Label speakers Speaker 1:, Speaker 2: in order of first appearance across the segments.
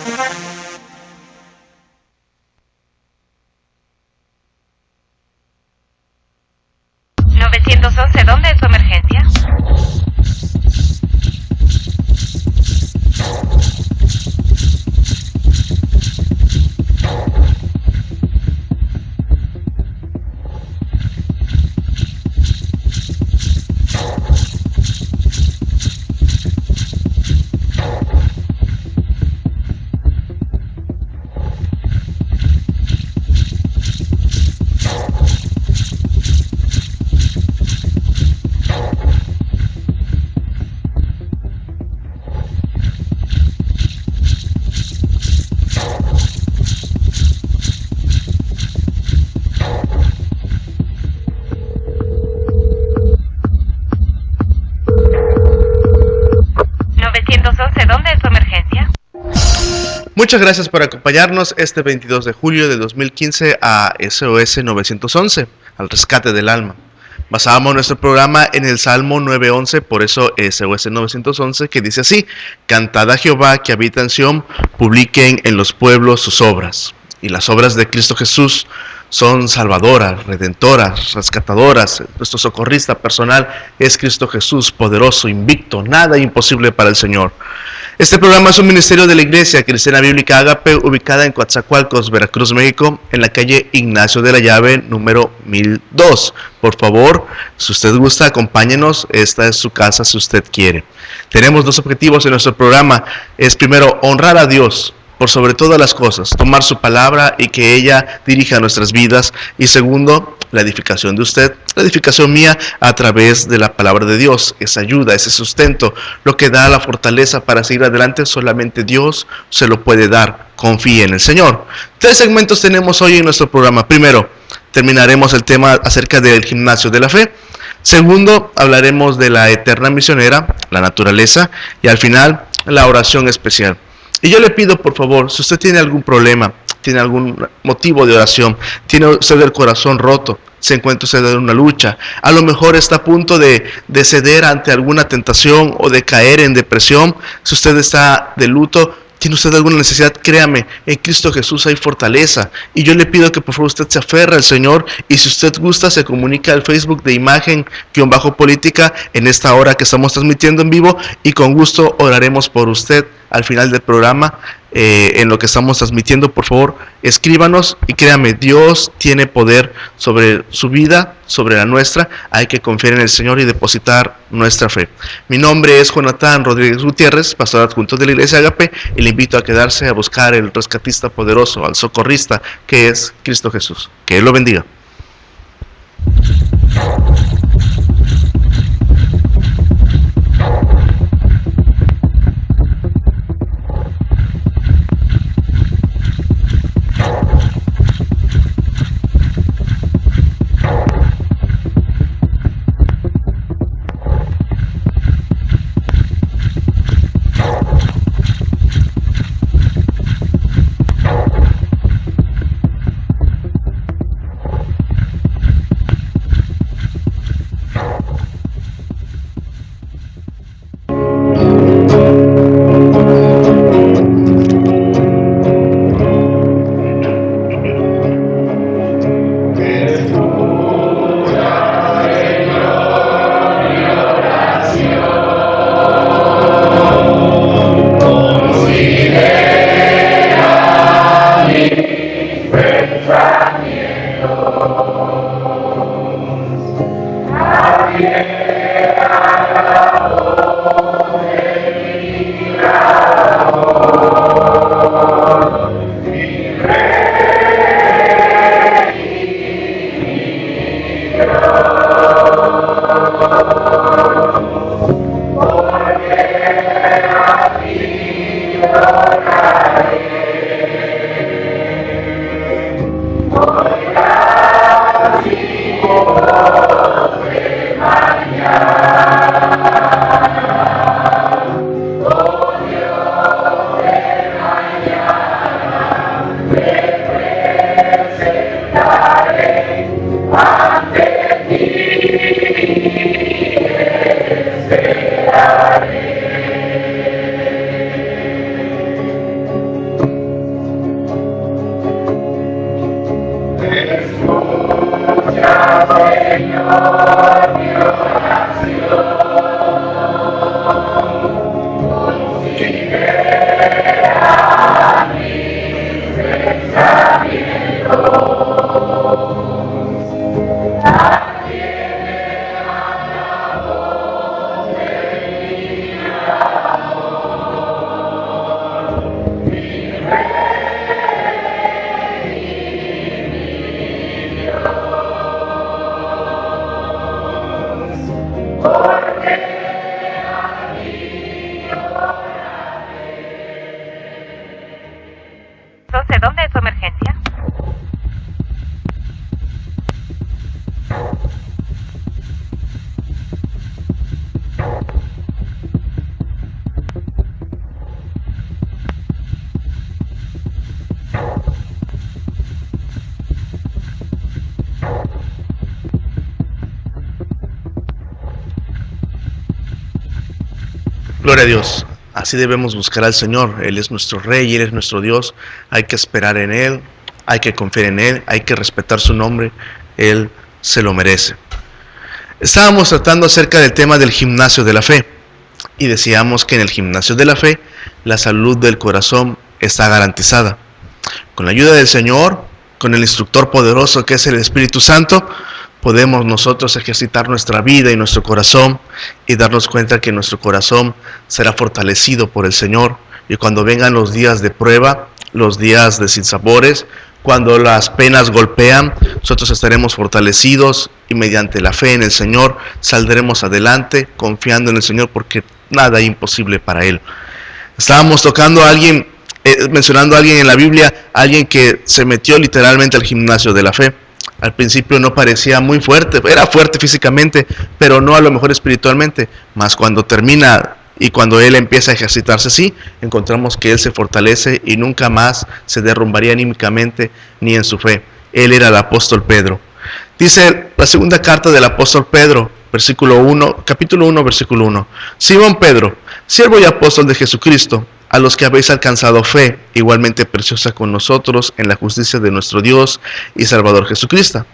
Speaker 1: 911, ¿dónde es tu emergencia? ¿Dónde es tu emergencia?
Speaker 2: Muchas gracias por acompañarnos este 22 de julio de 2015 a SOS 911, al rescate del alma. Basábamos nuestro programa en el Salmo 9:11, por eso SOS 911, que dice así: Cantad a Jehová que habita en Sión, publiquen en los pueblos sus obras. Y las obras de Cristo Jesús son salvadoras, redentoras, rescatadoras. Nuestro socorrista personal es Cristo Jesús, poderoso, invicto, nada imposible para el Señor. Este programa es un ministerio de la Iglesia Cristiana Bíblica Ágape, ubicada en Coatzacoalcos, Veracruz, México, en la calle Ignacio de la Llave, número 1002. Por favor, si usted gusta, acompáñenos. Esta es su casa si usted quiere. Tenemos dos objetivos en nuestro programa. Es primero, honrar a Dios por sobre todas las cosas, tomar su palabra y que ella dirija nuestras vidas. Y segundo, la edificación de usted, la edificación mía a través de la palabra de Dios, esa ayuda, ese sustento, lo que da la fortaleza para seguir adelante, solamente Dios se lo puede dar. Confíe en el Señor. 3 segmentos tenemos hoy en nuestro programa. Primero, terminaremos el tema acerca del gimnasio de la fe. Segundo, hablaremos de la eterna misionera, la naturaleza, y al final, la oración especial. Y yo le pido, por favor, si usted tiene algún problema, tiene algún motivo de oración, tiene usted el corazón roto, se encuentra usted en una lucha, a lo mejor está a punto de ceder ante alguna tentación o de caer en depresión, si usted está de luto, tiene usted alguna necesidad, créame, en Cristo Jesús hay fortaleza. Y yo le pido que por favor usted se aferre al Señor, y si usted gusta se comunica al Facebook de Imagen-Política en esta hora que estamos transmitiendo en vivo, y con gusto oraremos por usted al final del programa. En lo que estamos transmitiendo, por favor, escríbanos y créame, Dios tiene poder sobre su vida, sobre la nuestra. Hay que confiar en el Señor y depositar nuestra fe. Mi nombre es Jonathan Rodríguez Gutiérrez, pastor adjunto de la Iglesia Ágape, y le invito a quedarse a buscar el rescatista poderoso, al socorrista que es Cristo Jesús. Que Él lo bendiga.
Speaker 1: Entonces, ¿dónde es su emergencia?
Speaker 2: Gloria a Dios. Así debemos buscar al Señor. Él es nuestro Rey, Él es nuestro Dios. Hay que esperar en Él, hay que confiar en Él, hay que respetar su nombre. Él se lo merece. Estábamos tratando acerca del tema del gimnasio de la fe. Y decíamos que en el gimnasio de la fe, la salud del corazón está garantizada. Con la ayuda del Señor, con el instructor poderoso que es el Espíritu Santo, podemos nosotros ejercitar nuestra vida y nuestro corazón y darnos cuenta que nuestro corazón será fortalecido por el Señor. Y cuando vengan los días de prueba, los días de sinsabores, cuando las penas golpean, nosotros estaremos fortalecidos y mediante la fe en el Señor saldremos adelante confiando en el Señor porque nada es imposible para Él. Estábamos tocando a alguien, mencionando a alguien en la Biblia, alguien que se metió literalmente al gimnasio de la fe. Al principio no parecía muy fuerte, era fuerte físicamente, pero no a lo mejor espiritualmente. Mas cuando termina y cuando él empieza a ejercitarse así, encontramos que él se fortalece y nunca más se derrumbaría anímicamente ni en su fe. Él era el apóstol Pedro. Dice la segunda carta del apóstol Pedro, capítulo 1, versículo 1. Simón Pedro, siervo y apóstol de Jesucristo, a los que habéis alcanzado fe, igualmente preciosa con nosotros en la justicia de nuestro Dios y Salvador Jesucristo.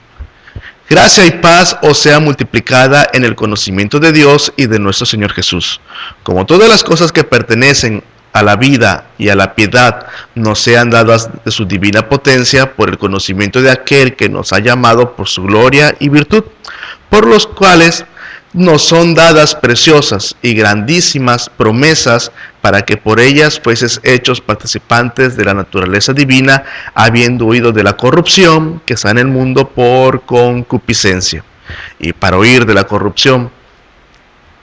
Speaker 2: Gracia y paz os sea multiplicada en el conocimiento de Dios y de nuestro Señor Jesús. Como todas las cosas que pertenecen a la vida y a la piedad nos sean dadas de su divina potencia por el conocimiento de aquel que nos ha llamado por su gloria y virtud, por los cuales nos son dadas preciosas y grandísimas promesas para que por ellas fueses hechos participantes de la naturaleza divina, habiendo huido de la corrupción que está en el mundo por concupiscencia. Y para huir de la corrupción,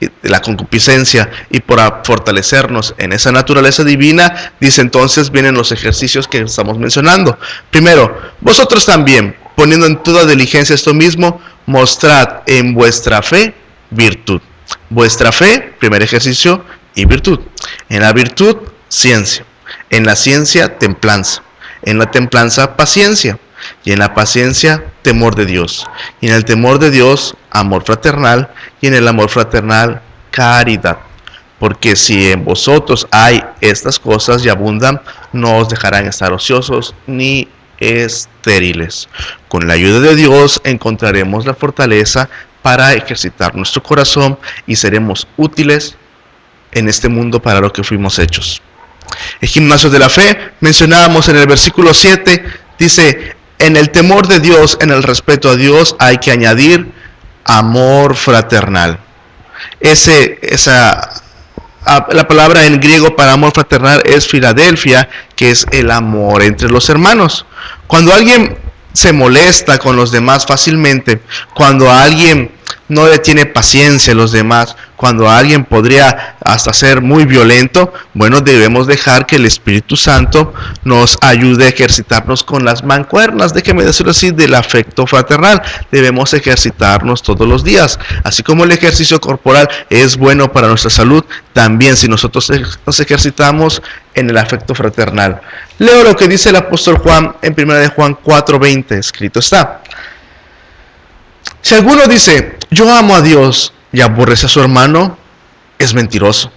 Speaker 2: de la concupiscencia y por fortalecernos en esa naturaleza divina, dice entonces vienen los ejercicios que estamos mencionando. Primero, vosotros también, poniendo en toda diligencia esto mismo, mostrad en vuestra fe virtud. Vuestra fe, primer ejercicio, y virtud. En la virtud, ciencia. En la ciencia, templanza. En la templanza, paciencia. Y en la paciencia, temor de Dios. Y en el temor de Dios, amor fraternal. Y en el amor fraternal, caridad. Porque si en vosotros hay estas cosas y abundan, no os dejarán estar ociosos ni estériles. Con la ayuda de Dios encontraremos la fortaleza para ejercitar nuestro corazón y seremos útiles en este mundo para lo que fuimos hechos. El gimnasio de la fe, mencionábamos en el versículo 7, dice, en el temor de Dios, en el respeto a Dios, hay que añadir amor fraternal. La palabra en griego para amor fraternal es Filadelfia, que es el amor entre los hermanos. Cuando alguien se molesta con los demás fácilmente, cuando alguien no le tiene paciencia a los demás, cuando alguien podría hasta ser muy violento, bueno, debemos dejar que el Espíritu Santo nos ayude a ejercitarnos con las mancuernas, déjeme decirlo así, del afecto fraternal. Debemos ejercitarnos todos los días. Así como el ejercicio corporal es bueno para nuestra salud, también si nosotros nos ejercitamos en el afecto fraternal. Leo lo que dice el apóstol Juan en 1 de Juan 4:20, escrito está. Si alguno dice, yo amo a Dios y aborrece a su hermano, es mentiroso,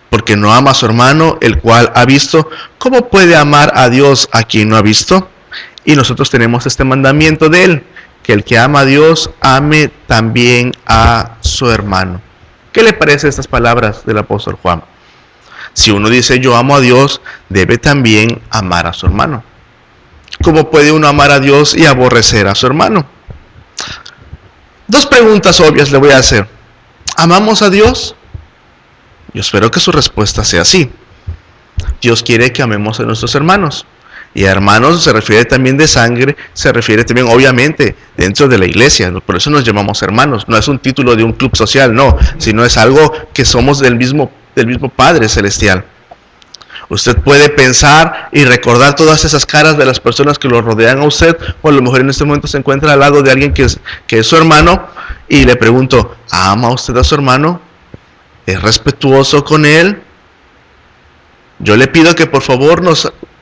Speaker 2: porque no ama a su hermano, el cual ha visto. ¿Cómo puede amar a Dios a quien no ha visto? Y nosotros tenemos este mandamiento de él, que el que ama a Dios ame también a su hermano. ¿Qué le parece estas palabras del apóstol Juan? Si uno dice yo amo a Dios, debe también amar a su hermano. ¿Cómo puede uno amar a Dios y aborrecer a su hermano? Dos preguntas obvias le voy a hacer. ¿Amamos a Dios? Yo espero que su respuesta sea sí. Dios quiere que amemos a nuestros hermanos. Y a hermanos se refiere también de sangre, se refiere también obviamente dentro de la iglesia. Por eso nos llamamos hermanos. No es un título de un club social, no, sino es algo que somos del mismo Padre Celestial. Usted puede pensar y recordar todas esas caras de las personas que lo rodean a usted, o a lo mejor en este momento se encuentra al lado de alguien que es su hermano, y le pregunto, ¿ama usted a su hermano? ¿Es respetuoso con él? Yo le pido que por favor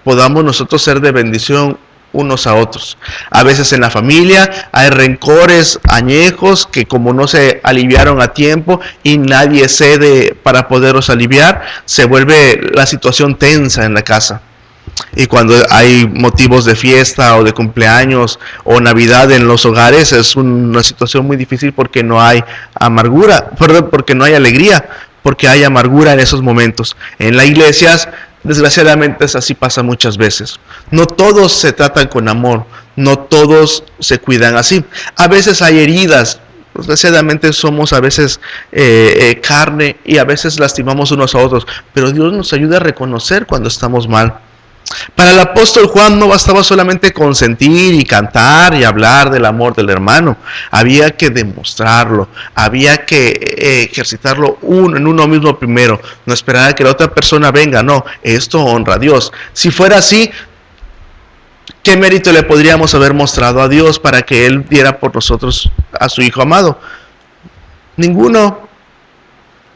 Speaker 2: podamos nosotros ser de bendición unos a otros. A veces en la familia hay rencores añejos que como no se aliviaron a tiempo y nadie cede para poderlos aliviar, se vuelve la situación tensa en la casa. Y cuando hay motivos de fiesta o de cumpleaños o Navidad en los hogares, es una situación muy difícil porque no hay porque no hay alegría, porque hay amargura en esos momentos. En las iglesias, desgraciadamente, así pasa muchas veces. No todos se tratan con amor, no todos se cuidan así. A veces hay heridas, desgraciadamente somos a veces carne y a veces lastimamos unos a otros, pero Dios nos ayuda a reconocer cuando estamos mal. Para el apóstol Juan no bastaba solamente consentir y cantar y hablar del amor del hermano. Había que demostrarlo, había que ejercitarlo en uno mismo primero. No esperar a que la otra persona venga, no, esto honra a Dios. Si fuera así, ¿qué mérito le podríamos haber mostrado a Dios para que Él diera por nosotros a su Hijo amado? Ninguno.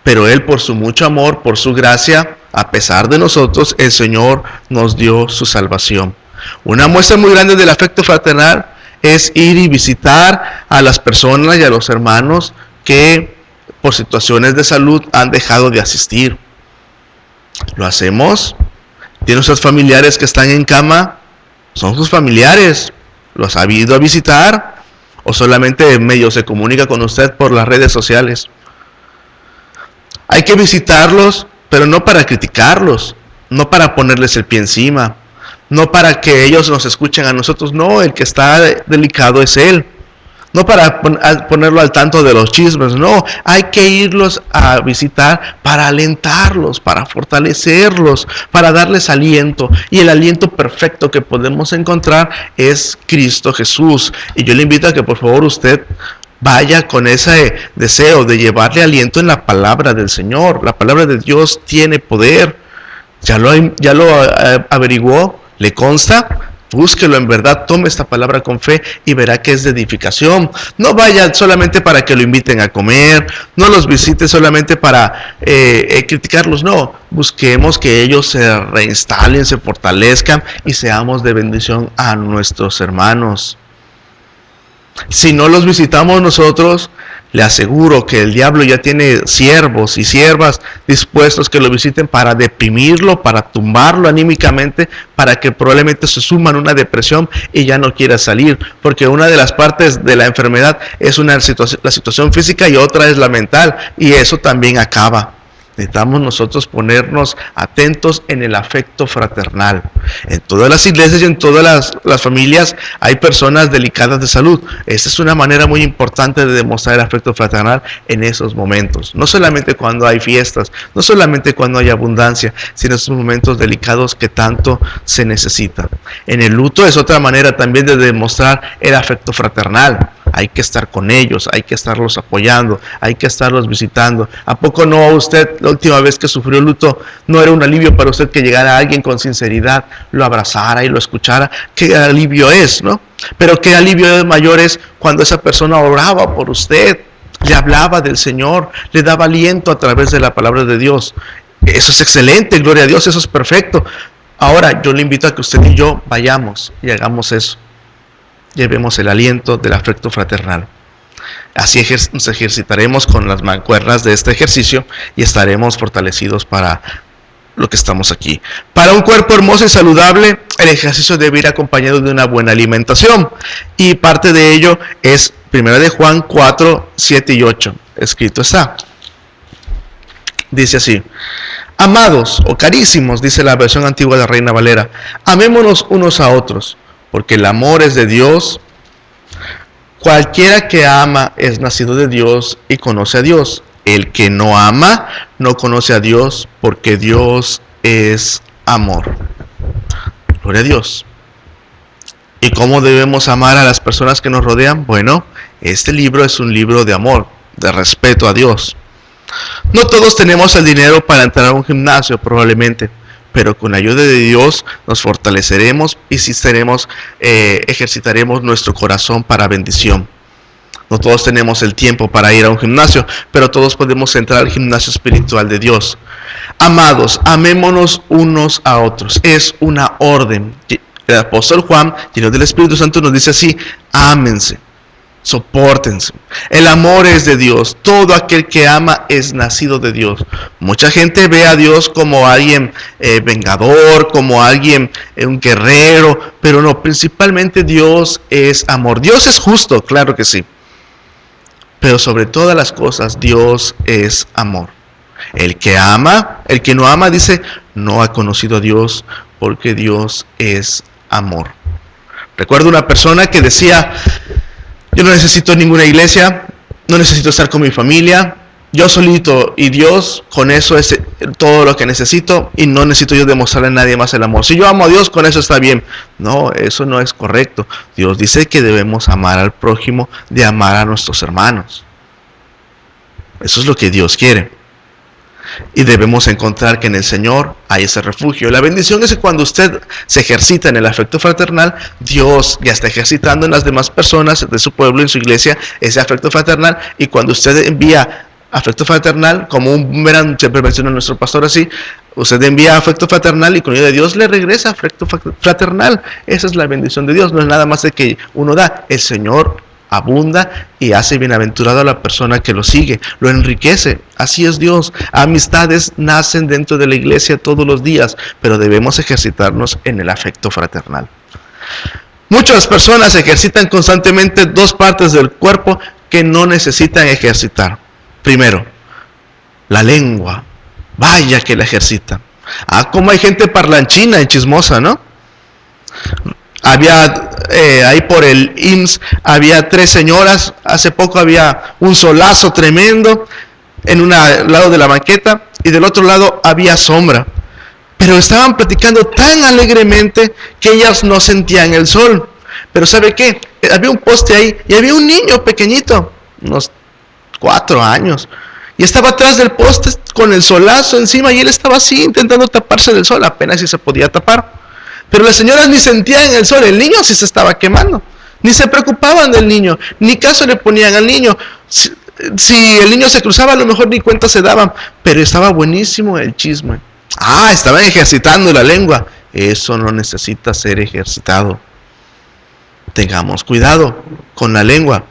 Speaker 2: Pero Él, por su mucho amor, por su gracia, a pesar de nosotros, el Señor nos dio su salvación. Una muestra muy grande del afecto fraternal es ir y visitar a las personas y a los hermanos que por situaciones de salud han dejado de asistir. ¿Lo hacemos? ¿Tiene usted familiares que están en cama? ¿Son sus familiares? ¿Los ha ido a visitar? ¿O solamente medio se comunica con usted por las redes sociales? Hay que visitarlos, pero no para criticarlos, no para ponerles el pie encima, no para que ellos nos escuchen a nosotros, no, el que está delicado es Él. No para ponerlo al tanto de los chismes, no, hay que irlos a visitar para alentarlos, para fortalecerlos, para darles aliento. Y el aliento perfecto que podemos encontrar es Cristo Jesús. Y yo le invito a que por favor usted vaya con ese deseo de llevarle aliento en la palabra del Señor. La palabra de Dios tiene poder. Ya lo averiguó, le consta. Búsquelo en verdad, tome esta palabra con fe y verá que es de edificación. No vaya solamente para que lo inviten a comer, no los visite solamente para criticarlos, no. Busquemos que ellos se reinstalen, se fortalezcan y seamos de bendición a nuestros hermanos. Si no los visitamos nosotros, le aseguro que el diablo ya tiene siervos y siervas dispuestos que lo visiten para deprimirlo, para tumbarlo anímicamente, para que probablemente se suman una depresión y ya no quiera salir. Porque una de las partes de la enfermedad es la situación física y otra es la mental, y eso también acaba. Necesitamos nosotros ponernos atentos en el afecto fraternal. En todas las iglesias y en todas las familias hay personas delicadas de salud. Esta es una manera muy importante de demostrar el afecto fraternal en esos momentos. No solamente cuando hay fiestas, no solamente cuando hay abundancia, sino en esos momentos delicados que tanto se necesitan. En el luto es otra manera también de demostrar el afecto fraternal. Hay que estar con ellos, hay que estarlos apoyando, hay que estarlos visitando. ¿A poco no usted, la última vez que sufrió luto, no era un alivio para usted que llegara alguien con sinceridad, lo abrazara y lo escuchara? ¿Qué alivio es, no? Pero qué alivio mayor es cuando esa persona oraba por usted, le hablaba del Señor, le daba aliento a través de la palabra de Dios. Eso es excelente, gloria a Dios, eso es perfecto. Ahora yo le invito a que usted y yo vayamos y hagamos eso. Llevemos el aliento del afecto fraternal. Así nos ejercitaremos con las mancuernas de este ejercicio y estaremos fortalecidos para lo que estamos aquí. Para un cuerpo hermoso y saludable el ejercicio debe ir acompañado de una buena alimentación. Y parte de ello es 1 de Juan 4, 7 y 8. Escrito está. Dice así: amados o carísimos, dice la versión antigua de la Reina Valera, amémonos unos a otros, porque el amor es de Dios. Cualquiera que ama es nacido de Dios y conoce a Dios. El que no ama no conoce a Dios, porque Dios es amor. Gloria a Dios. ¿Y cómo debemos amar a las personas que nos rodean? Bueno, este libro es un libro de amor, de respeto a Dios. No todos tenemos el dinero para entrar a un gimnasio, probablemente, pero con la ayuda de Dios nos fortaleceremos y ejercitaremos nuestro corazón para bendición. No todos tenemos el tiempo para ir a un gimnasio, pero todos podemos entrar al gimnasio espiritual de Dios. Amados, amémonos unos a otros. Es una orden. El apóstol Juan, lleno del Espíritu Santo, nos dice así: ámense, sopórtense. El amor es de Dios. Todo aquel que ama es nacido de Dios. Mucha gente ve a Dios como alguien vengador, como alguien, un guerrero, pero no, principalmente Dios es amor. Dios es justo, claro que sí. Pero sobre todas las cosas, Dios es amor. El que no ama, dice, no ha conocido a Dios, porque Dios es amor. Recuerdo una persona que decía: yo no necesito ninguna iglesia, no necesito estar con mi familia, yo solito y Dios, con eso es todo lo que necesito, y no necesito yo demostrarle a nadie más el amor. Si yo amo a Dios, con eso está bien. No, eso no es correcto. Dios dice que debemos amar al prójimo, de amar a nuestros hermanos. Eso es lo que Dios quiere. Y debemos encontrar que en el Señor hay ese refugio. La bendición es que cuando usted se ejercita en el afecto fraternal, Dios ya está ejercitando en las demás personas de su pueblo, en su iglesia, ese afecto fraternal. Y cuando usted envía afecto fraternal, como un boomerang, siempre menciona nuestro pastor así, usted envía afecto fraternal y con ayuda de Dios le regresa afecto fraternal. Esa es la bendición de Dios. No es nada más de que uno da. El Señor abunda y hace bienaventurado a la persona que lo sigue, lo enriquece. Así es Dios. Amistades nacen dentro de la iglesia todos los días, pero debemos ejercitarnos en el afecto fraternal. Muchas personas ejercitan constantemente dos partes del cuerpo que no necesitan ejercitar. Primero, la lengua. Vaya que la ejercitan. Como hay gente parlanchina y chismosa, ¿no? Había ahí por el IMSS, había 3 señoras. Hace poco había un solazo tremendo en un lado de la banqueta y del otro lado había sombra. Pero estaban platicando tan alegremente que ellas no sentían el sol. Pero ¿sabe qué? Había un poste ahí y había un niño pequeñito, unos 4 años. Y estaba atrás del poste con el solazo encima y él estaba así intentando taparse del sol, apenas si se podía tapar. Pero las señoras ni sentían el sol, el niño sí se estaba quemando. Ni se preocupaban del niño, ni caso le ponían al niño. Si el niño se cruzaba, a lo mejor ni cuenta se daban. Pero estaba buenísimo el chisme. Estaban ejercitando la lengua. Eso no necesita ser ejercitado. Tengamos cuidado con la lengua.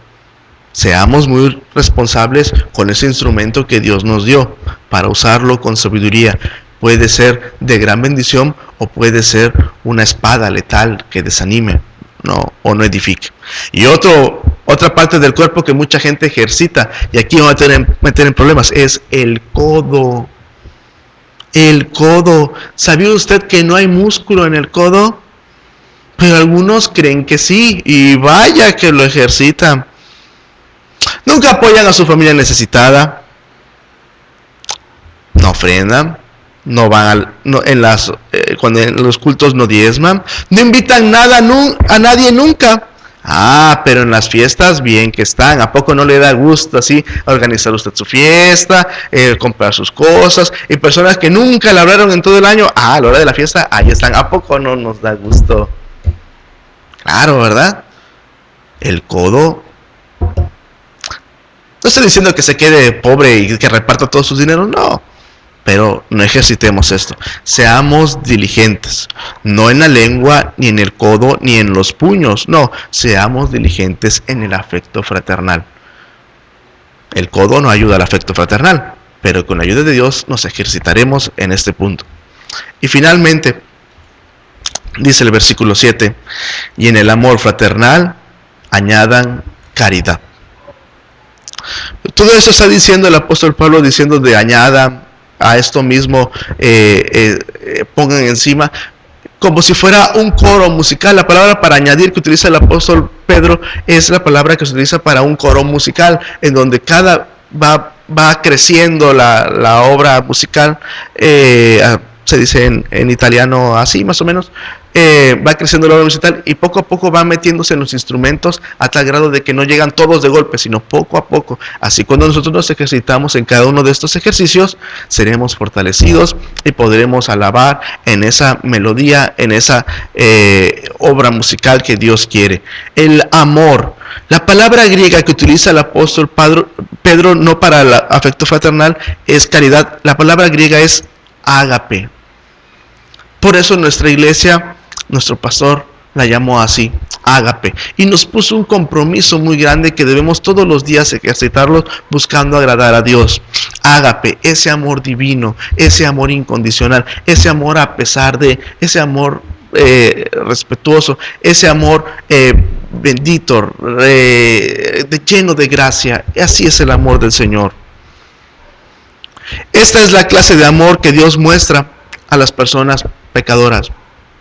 Speaker 2: Seamos muy responsables con ese instrumento que Dios nos dio para usarlo con sabiduría. Puede ser de gran bendición o puede ser una espada letal que desanime, o no edifique. Y otra parte del cuerpo que mucha gente ejercita, y aquí vamos a meter en problemas, es el codo. El codo. ¿Sabía usted que no hay músculo en el codo? Pero algunos creen que sí, y vaya que lo ejercitan. Nunca apoyan a su familia necesitada, no ofrendan, no van cuando en los cultos no diezman, no invitan nada a nadie nunca. Pero en las fiestas bien que están. ¿A poco no le da gusto así organizar usted su fiesta, comprar sus cosas? Y personas que nunca le hablaron en todo el año, a la hora de la fiesta, ahí están. ¿A poco no nos da gusto? Claro, ¿verdad? El codo. No estoy diciendo que se quede pobre y que reparta todos sus dineros, no. Pero no ejercitemos esto. Seamos diligentes. No en la lengua, ni en el codo, ni en los puños. No, seamos diligentes en el afecto fraternal. El codo no ayuda al afecto fraternal, pero con la ayuda de Dios nos ejercitaremos en este punto. Y finalmente, Dice el versículo 7, y en el amor fraternal añadan caridad. Todo eso está diciendo el apóstol Pablo, diciendo de añadan a esto mismo, pongan encima, como si fuera un coro musical. La palabra para añadir que utiliza el apóstol Pedro es la palabra que se utiliza para un coro musical, en donde va creciendo la obra musical, se dice en italiano así más o menos, va creciendo la obra musical y poco a poco va metiéndose en los instrumentos a tal grado de que no llegan todos de golpe, sino poco a poco. Así cuando nosotros nos ejercitamos en cada uno de estos ejercicios, seremos fortalecidos y podremos alabar en esa melodía, en esa obra musical que Dios quiere. El amor. La palabra griega que utiliza el apóstol Pedro no para el afecto fraternal es caridad. La palabra griega es ágape. Por eso nuestra iglesia, nuestro pastor la llamó así, ágape, y nos puso un compromiso muy grande que debemos todos los días ejercitarlo buscando agradar a Dios. Ágape, ese amor divino, ese amor incondicional, ese amor a pesar de, ese amor respetuoso, ese amor bendito, lleno de gracia. Así es el amor del Señor. Esta es la clase de amor que Dios muestra a las personas pecadoras.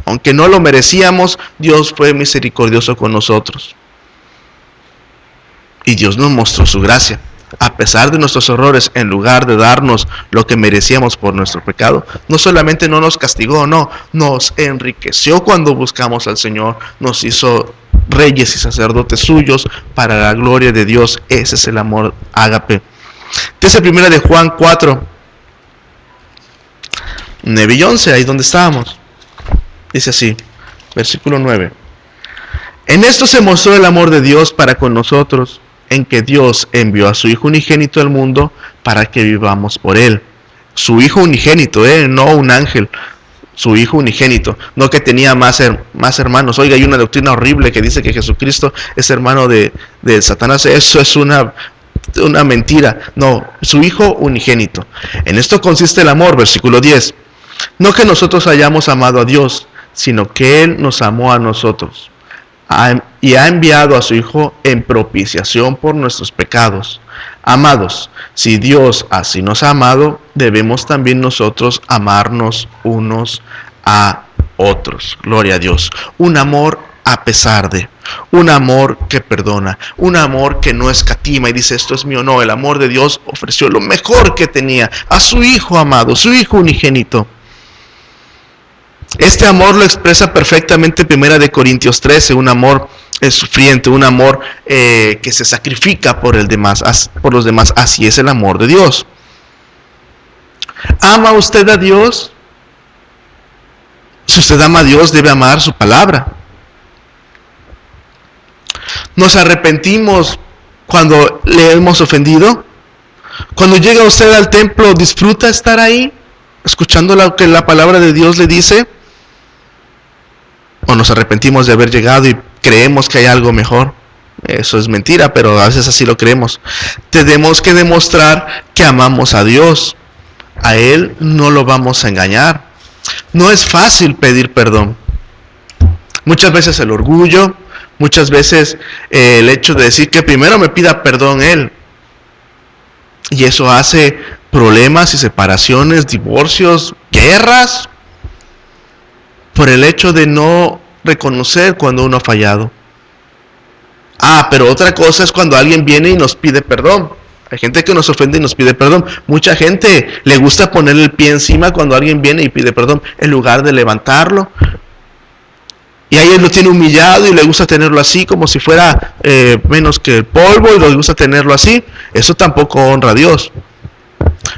Speaker 2: Aunque no lo merecíamos, Dios fue misericordioso con nosotros. Y Dios nos mostró su gracia. A pesar de nuestros errores, en lugar de darnos lo que merecíamos por nuestro pecado, no solamente no nos castigó, no, nos enriqueció cuando buscamos al Señor, nos hizo reyes y sacerdotes suyos para la gloria de Dios. Ese es el amor ágape. Dice 1 de Juan 4, 9 y 11, ahí donde estábamos. Dice así, versículo 9. En esto se mostró el amor de Dios para con nosotros, en que Dios envió a su Hijo unigénito al mundo para que vivamos por Él. Su Hijo unigénito, no un ángel, su Hijo unigénito, no que tenía más hermanos. Oiga, hay una doctrina horrible que dice que Jesucristo es hermano de Satanás. Eso es una mentira. No, su Hijo unigénito. En esto consiste el amor, versículo 10. No que nosotros hayamos amado a Dios, sino que Él nos amó a nosotros y ha enviado a su Hijo en propiciación por nuestros pecados. Amados, si Dios así nos ha amado, debemos también nosotros amarnos unos a otros. Gloria a Dios. Un amor a pesar de, un amor que perdona, un amor que no escatima y dice esto es mío. No, el amor de Dios ofreció lo mejor que tenía a su Hijo amado, su Hijo unigénito. Este amor lo expresa perfectamente 1 de Corintios 13, un amor sufriente, un amor que se sacrifica por los demás. Así es el amor de Dios. ¿Ama usted a Dios? Si usted ama a Dios, debe amar su palabra. ¿Nos arrepentimos cuando le hemos ofendido? Cuando llega usted al templo, ¿disfruta estar ahí, escuchando lo que la palabra de Dios le dice? ¿O nos arrepentimos de haber llegado y creemos que hay algo mejor? Eso es mentira, pero a veces así lo creemos. Tenemos que demostrar que amamos a Dios. A Él no lo vamos a engañar. No es fácil pedir perdón. Muchas veces el orgullo, muchas veces el hecho de decir que primero me pida perdón Él. Y eso hace problemas y separaciones, divorcios, guerras, por el hecho de no reconocer cuando uno ha fallado. Pero otra cosa es cuando alguien viene y nos pide perdón. Hay gente que nos ofende y nos pide perdón. Mucha gente le gusta ponerle el pie encima cuando alguien viene y pide perdón, en lugar de levantarlo. Y ahí él lo tiene humillado y le gusta tenerlo así, como si fuera menos que el polvo, y le gusta tenerlo así. Eso tampoco honra a Dios.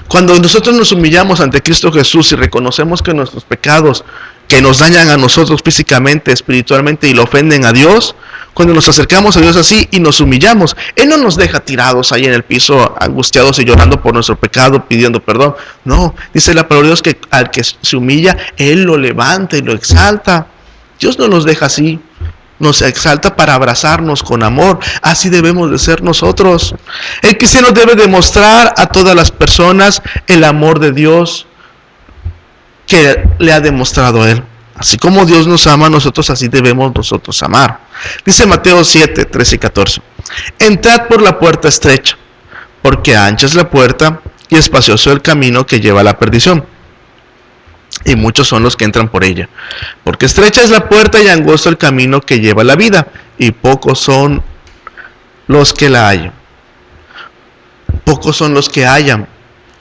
Speaker 2: Cuando nosotros nos humillamos ante Cristo Jesús y reconocemos que nuestros pecados, que nos dañan a nosotros físicamente, espiritualmente y lo ofenden a Dios, cuando nos acercamos a Dios así y nos humillamos, Él no nos deja tirados ahí en el piso, angustiados y llorando por nuestro pecado, pidiendo perdón. No, dice la palabra de Dios que al que se humilla, Él lo levanta y lo exalta. Dios no nos deja así, nos exalta para abrazarnos con amor. Así debemos de ser nosotros. El cristiano debe demostrar a todas las personas el amor de Dios que le ha demostrado a Él. Así como Dios nos ama, nosotros así debemos nosotros amar. Dice Mateo 7, 13 y 14. Entrad por la puerta estrecha, porque ancha es la puerta y espacioso el camino que lleva a la perdición. Y muchos son los que entran por ella. Porque estrecha es la puerta y angosto el camino que lleva a la vida, y pocos son los que la hallan. Pocos son los que hallan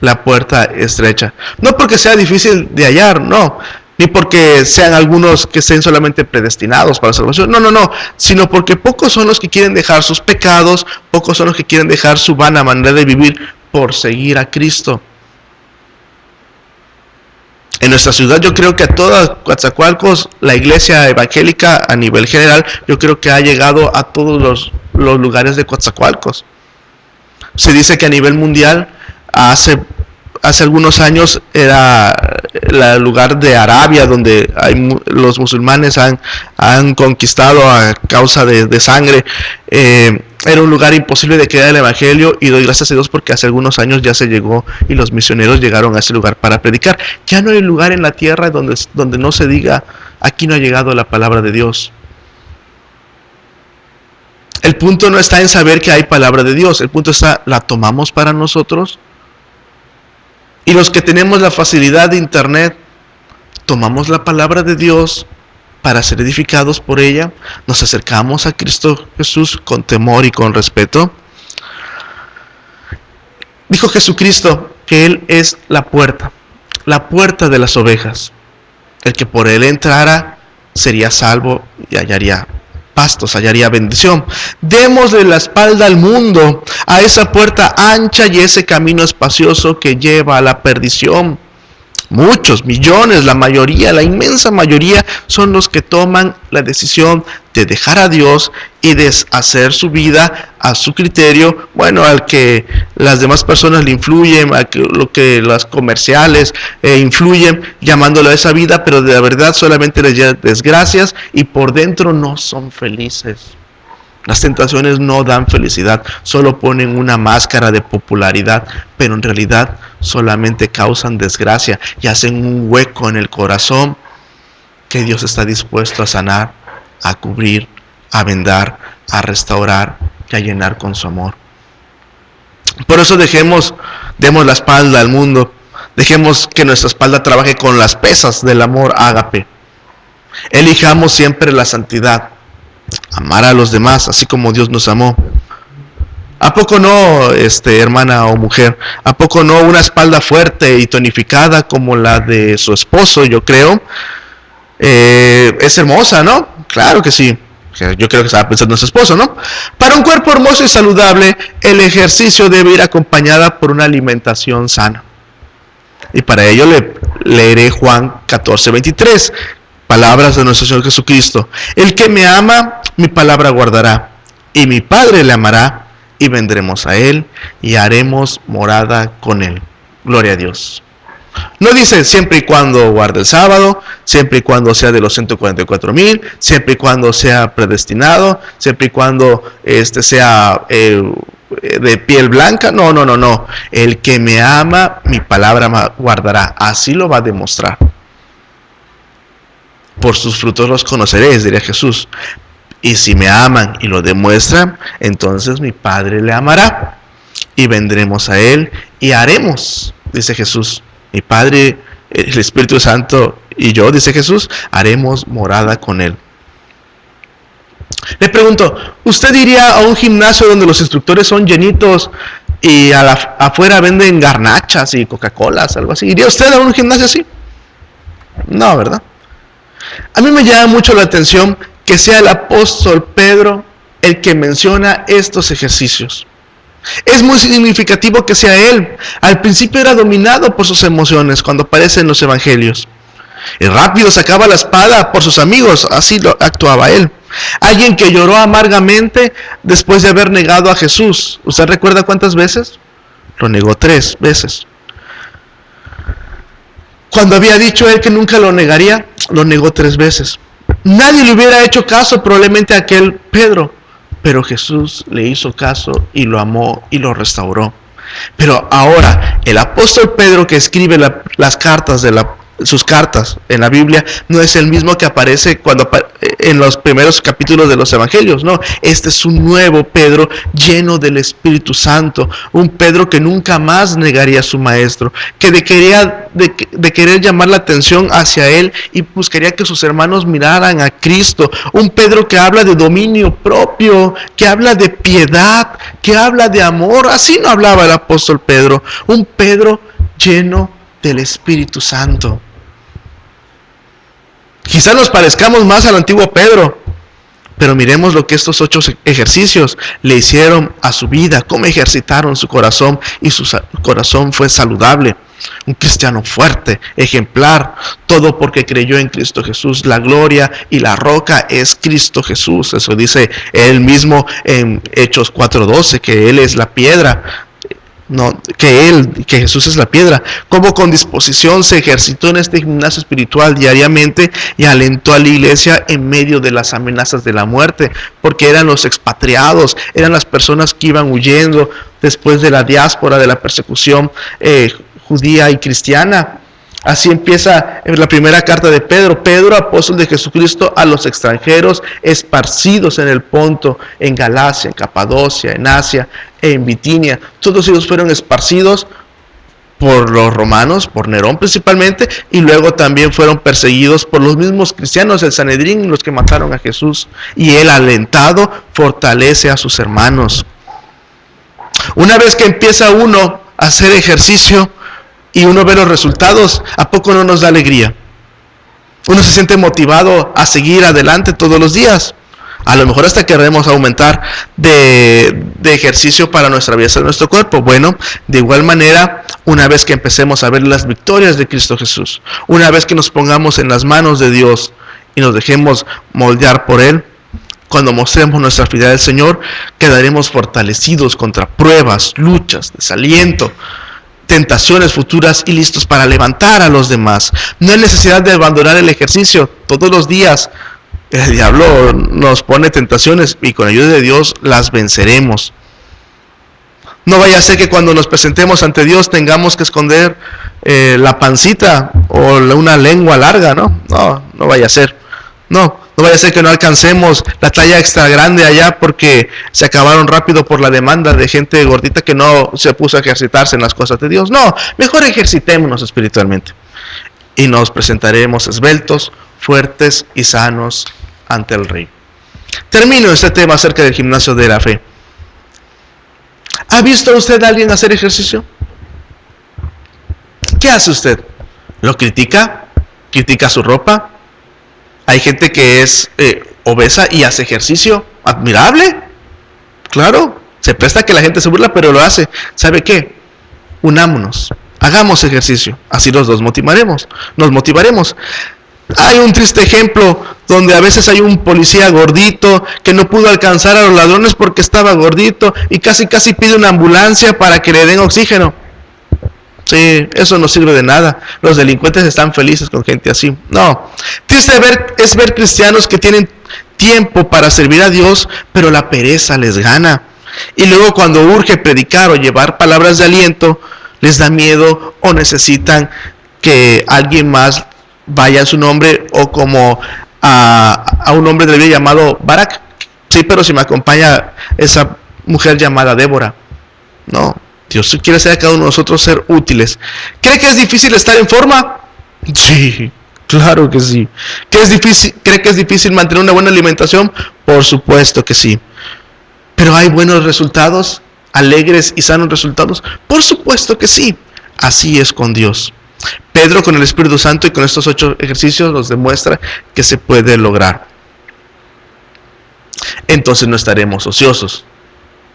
Speaker 2: la puerta estrecha. No porque sea difícil de hallar, no. Ni porque sean algunos que estén solamente predestinados para la salvación. No. Sino porque pocos son los que quieren dejar sus pecados, pocos son los que quieren dejar su vana manera de vivir por seguir a Cristo. En nuestra ciudad yo creo que a todas Coatzacoalcos, la iglesia evangélica a nivel general, yo creo que ha llegado a todos los lugares de Coatzacoalcos. Se dice que a nivel mundial, hace algunos años era el lugar de Arabia donde los musulmanes han conquistado a causa de sangre. Era un lugar imposible de creer el evangelio, y doy gracias a Dios porque hace algunos años ya se llegó y los misioneros llegaron a ese lugar para predicar. Ya no hay lugar en la tierra donde no se diga: aquí no ha llegado la palabra de Dios. El punto no está en saber que hay palabra de Dios, el punto está: ¿la tomamos para nosotros? Y los que tenemos la facilidad de internet, tomamos la palabra de Dios para ser edificados por ella, nos acercamos a Cristo Jesús con temor y con respeto. Dijo Jesucristo que Él es la puerta de las ovejas. El que por Él entrara sería salvo y hallaría pastos, hallaría bendición. Démosle la espalda al mundo, a esa puerta ancha y ese camino espacioso que lleva a la perdición. Muchos, millones, la mayoría, la inmensa mayoría son los que toman la decisión de dejar a Dios y de hacer su vida a su criterio, bueno, al que las demás personas le influyen, a lo que las comerciales influyen, llamándolo a esa vida, pero de la verdad solamente les llevan desgracias y por dentro no son felices. Las tentaciones no dan felicidad, solo ponen una máscara de popularidad, pero en realidad solamente causan desgracia y hacen un hueco en el corazón que Dios está dispuesto a sanar, a cubrir, a vendar, a restaurar y a llenar con su amor. Por eso demos la espalda al mundo, dejemos que nuestra espalda trabaje con las pesas del amor ágape. Elijamos siempre la santidad, amar a los demás así como Dios nos amó. ¿A poco no, hermana o mujer? ¿A poco no una espalda fuerte y tonificada como la de su esposo, yo creo? Es hermosa, ¿no? Claro que sí. Yo creo que estaba pensando en su esposo, ¿no? Para un cuerpo hermoso y saludable, el ejercicio debe ir acompañada por una alimentación sana. Y para ello leeré Juan 14:23. Palabras de nuestro Señor Jesucristo. El que me ama, mi palabra guardará, y mi Padre le amará, y vendremos a Él, y haremos morada con Él. Gloria a Dios. No dice siempre y cuando guarde el sábado, siempre y cuando sea de los 144,000, siempre y cuando sea predestinado, siempre y cuando sea de piel blanca. No. El que me ama, mi palabra guardará. Así lo va a demostrar. Por sus frutos los conoceréis, diría Jesús. Y si me aman y lo demuestran, entonces mi Padre le amará. Y vendremos a Él y haremos, dice Jesús. Mi Padre, el Espíritu Santo y yo, dice Jesús, haremos morada con Él. Le pregunto, ¿usted iría a un gimnasio donde los instructores son llenitos y afuera venden garnachas y Coca-Colas, algo así? ¿Iría usted a un gimnasio así? No, ¿verdad? A mí me llama mucho la atención que sea el apóstol Pedro el que menciona estos ejercicios. Es muy significativo que sea él. Al principio era dominado por sus emociones cuando aparece en los evangelios. Y rápido sacaba la espada por sus amigos, así lo actuaba él. Alguien que lloró amargamente después de haber negado a Jesús. ¿Usted recuerda cuántas veces? Lo negó 3 veces. Cuando había dicho él que nunca lo negaría, lo negó 3 veces. Nadie le hubiera hecho caso probablemente a aquel Pedro, pero Jesús le hizo caso y lo amó y lo restauró. Pero ahora, el apóstol Pedro, que escribe las cartas de sus cartas en la Biblia no es el mismo que aparece en los primeros capítulos de los evangelios, no, este es un nuevo Pedro lleno del Espíritu Santo, un Pedro que nunca más negaría a su maestro, que de querer llamar la atención hacia él y buscaría que sus hermanos miraran a Cristo, un Pedro que habla de dominio propio, que habla de piedad, que habla de amor. Así no hablaba el apóstol Pedro, un Pedro lleno del Espíritu Santo. Quizás nos parezcamos más al antiguo Pedro, pero miremos lo que estos 8 ejercicios le hicieron a su vida, cómo ejercitaron su corazón, y su corazón fue saludable. Un cristiano fuerte, ejemplar, todo porque creyó en Cristo Jesús. La gloria y la roca es Cristo Jesús. Eso dice él mismo en Hechos 4:12, que él es la piedra. No, que Jesús es la piedra. Como con disposición se ejercitó en este gimnasio espiritual diariamente y alentó a la iglesia en medio de las amenazas de la muerte, porque eran los expatriados, eran las personas que iban huyendo después de la diáspora, de la persecución judía y cristiana. Así empieza la primera carta de Pedro. Pedro, apóstol de Jesucristo, a los extranjeros esparcidos en el Ponto, en Galacia, en Capadocia, en Asia, en Bitinia. Todos ellos fueron esparcidos por los romanos, por Nerón principalmente, y luego también fueron perseguidos por los mismos cristianos, el Sanedrín, los que mataron a Jesús. Y él, alentado, fortalece a sus hermanos. Una vez que empieza uno a hacer ejercicio y uno ve los resultados, ¿a poco no nos da alegría? Uno se siente motivado a seguir adelante todos los días. A lo mejor hasta queremos aumentar de ejercicio para nuestra vida, de nuestro cuerpo. Bueno, de igual manera, una vez que empecemos a ver las victorias de Cristo Jesús, una vez que nos pongamos en las manos de Dios y nos dejemos moldear por Él, cuando mostremos nuestra fidelidad al Señor, quedaremos fortalecidos contra pruebas, luchas, desaliento, tentaciones futuras y listos para levantar a los demás. No hay necesidad de abandonar el ejercicio. Todos los días el diablo nos pone tentaciones y con ayuda de Dios las venceremos. No vaya a ser que cuando nos presentemos ante Dios tengamos que esconder la pancita o una lengua larga, ¿no? No vaya a ser. No vaya a ser que no alcancemos la talla extra grande allá porque se acabaron rápido por la demanda de gente gordita que no se puso a ejercitarse en las cosas de Dios. No, mejor ejercitémonos espiritualmente y nos presentaremos esbeltos, fuertes y sanos ante el Rey. Termino este tema acerca del gimnasio de la fe. ¿Ha visto usted a alguien hacer ejercicio? ¿Qué hace usted? ¿Lo critica? ¿Critica su ropa? Hay gente que es obesa y hace ejercicio. Admirable. Claro, se presta a que la gente se burla, pero lo hace. ¿Sabe qué? Unámonos. Hagamos ejercicio. Así los dos nos motivaremos. Hay un triste ejemplo donde a veces hay un policía gordito que no pudo alcanzar a los ladrones porque estaba gordito y casi pide una ambulancia para que le den oxígeno. Sí, eso no sirve de nada. Los delincuentes están felices con gente así. No. Triste es ver cristianos que tienen tiempo para servir a Dios, pero la pereza les gana. Y luego cuando urge predicar o llevar palabras de aliento, les da miedo o necesitan que alguien más vaya en su nombre, o como a un hombre de la Biblia llamado Barak. Sí, pero si me acompaña esa mujer llamada Débora. No. Dios quiere hacer a cada uno de nosotros ser útiles. ¿Cree que es difícil estar en forma? Sí, claro que sí. ¿Cree que es difícil mantener una buena alimentación? Por supuesto que sí. ¿Pero hay buenos resultados? ¿Alegres y sanos resultados? Por supuesto que sí. Así es con Dios. Pedro, con el Espíritu Santo y con estos 8 ejercicios, nos demuestra que se puede lograr. Entonces no estaremos ociosos.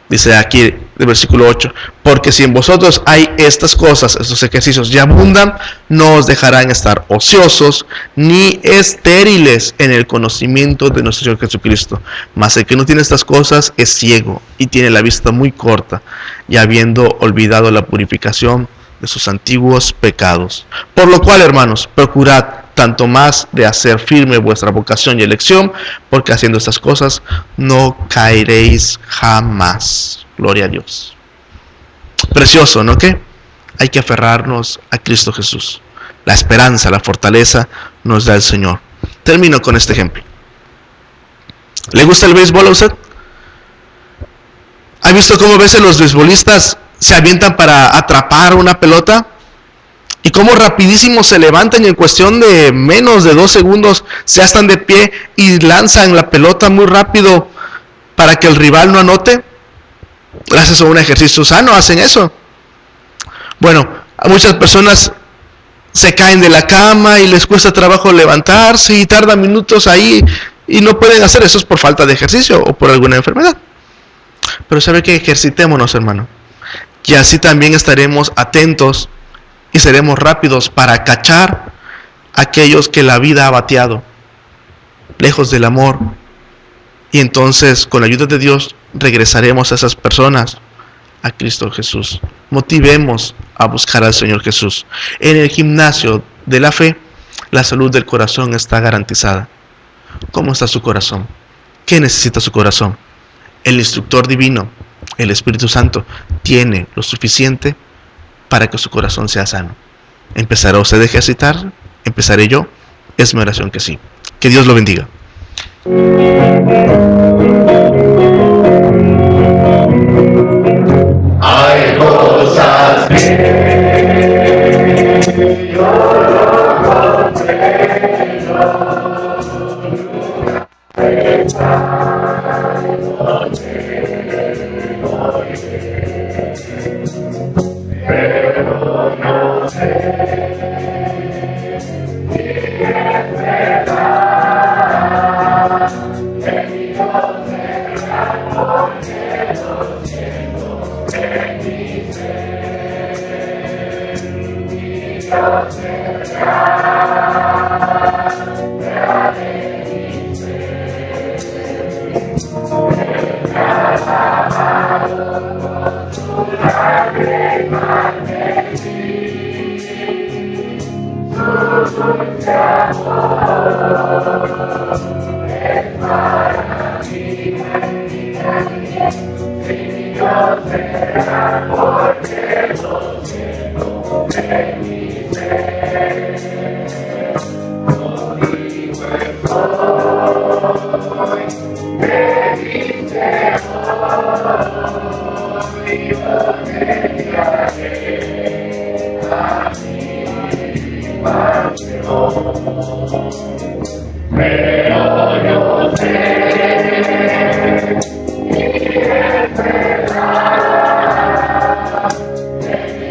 Speaker 2: Dice aquí el versículo 8, porque si en vosotros hay estas cosas, estos ejercicios ya abundan, no os dejarán estar ociosos ni estériles en el conocimiento de nuestro Señor Jesucristo. Mas el que no tiene estas cosas es ciego y tiene la vista muy corta, y habiendo olvidado la purificación de sus antiguos pecados. Por lo cual, hermanos, procurad tanto más de hacer firme vuestra vocación y elección, porque haciendo estas cosas no caeréis jamás. Gloria a Dios. Precioso, ¿no? ¿Qué? Hay que aferrarnos a Cristo Jesús. La esperanza, la fortaleza nos da el Señor. Termino con este ejemplo. ¿Le gusta el béisbol a usted? ¿Ha visto cómo a veces los beisbolistas se avientan para atrapar una pelota? Y cómo rapidísimo se levantan y en cuestión de menos de 2 segundos ya están de pie y lanzan la pelota muy rápido para que el rival no anote. Gracias a un ejercicio sano hacen eso. Bueno, a muchas personas se caen de la cama y les cuesta trabajo levantarse y tardan minutos ahí y no pueden hacer eso. Es por falta de ejercicio o por alguna enfermedad. Pero sabe que ejercitémonos, hermano, y así también estaremos atentos y seremos rápidos para cachar a aquellos que la vida ha bateado, lejos del amor. Y entonces, con la ayuda de Dios, regresaremos a esas personas a Cristo Jesús. Motivemos a buscar al Señor Jesús. En el gimnasio de la fe, la salud del corazón está garantizada. ¿Cómo está su corazón? ¿Qué necesita su corazón? El instructor divino, el Espíritu Santo, tiene lo suficiente para que su corazón sea sano. ¿Empezará usted a ejercitar? ¿Empezaré yo? Es mi oración que sí. Que Dios lo bendiga.
Speaker 3: Hay cosas que yo no pero no sé si es verdad que Dios será porque lo siento en mi ser. Dios será de mi ser. Alabado con su lágrima de mí, su dulce amor es para mí, si Dios será porque lo siento en mi ser. Conmigo estoy, me dice hoy, yo dedicaré a mi pasión. Pero yo sé y es verdad que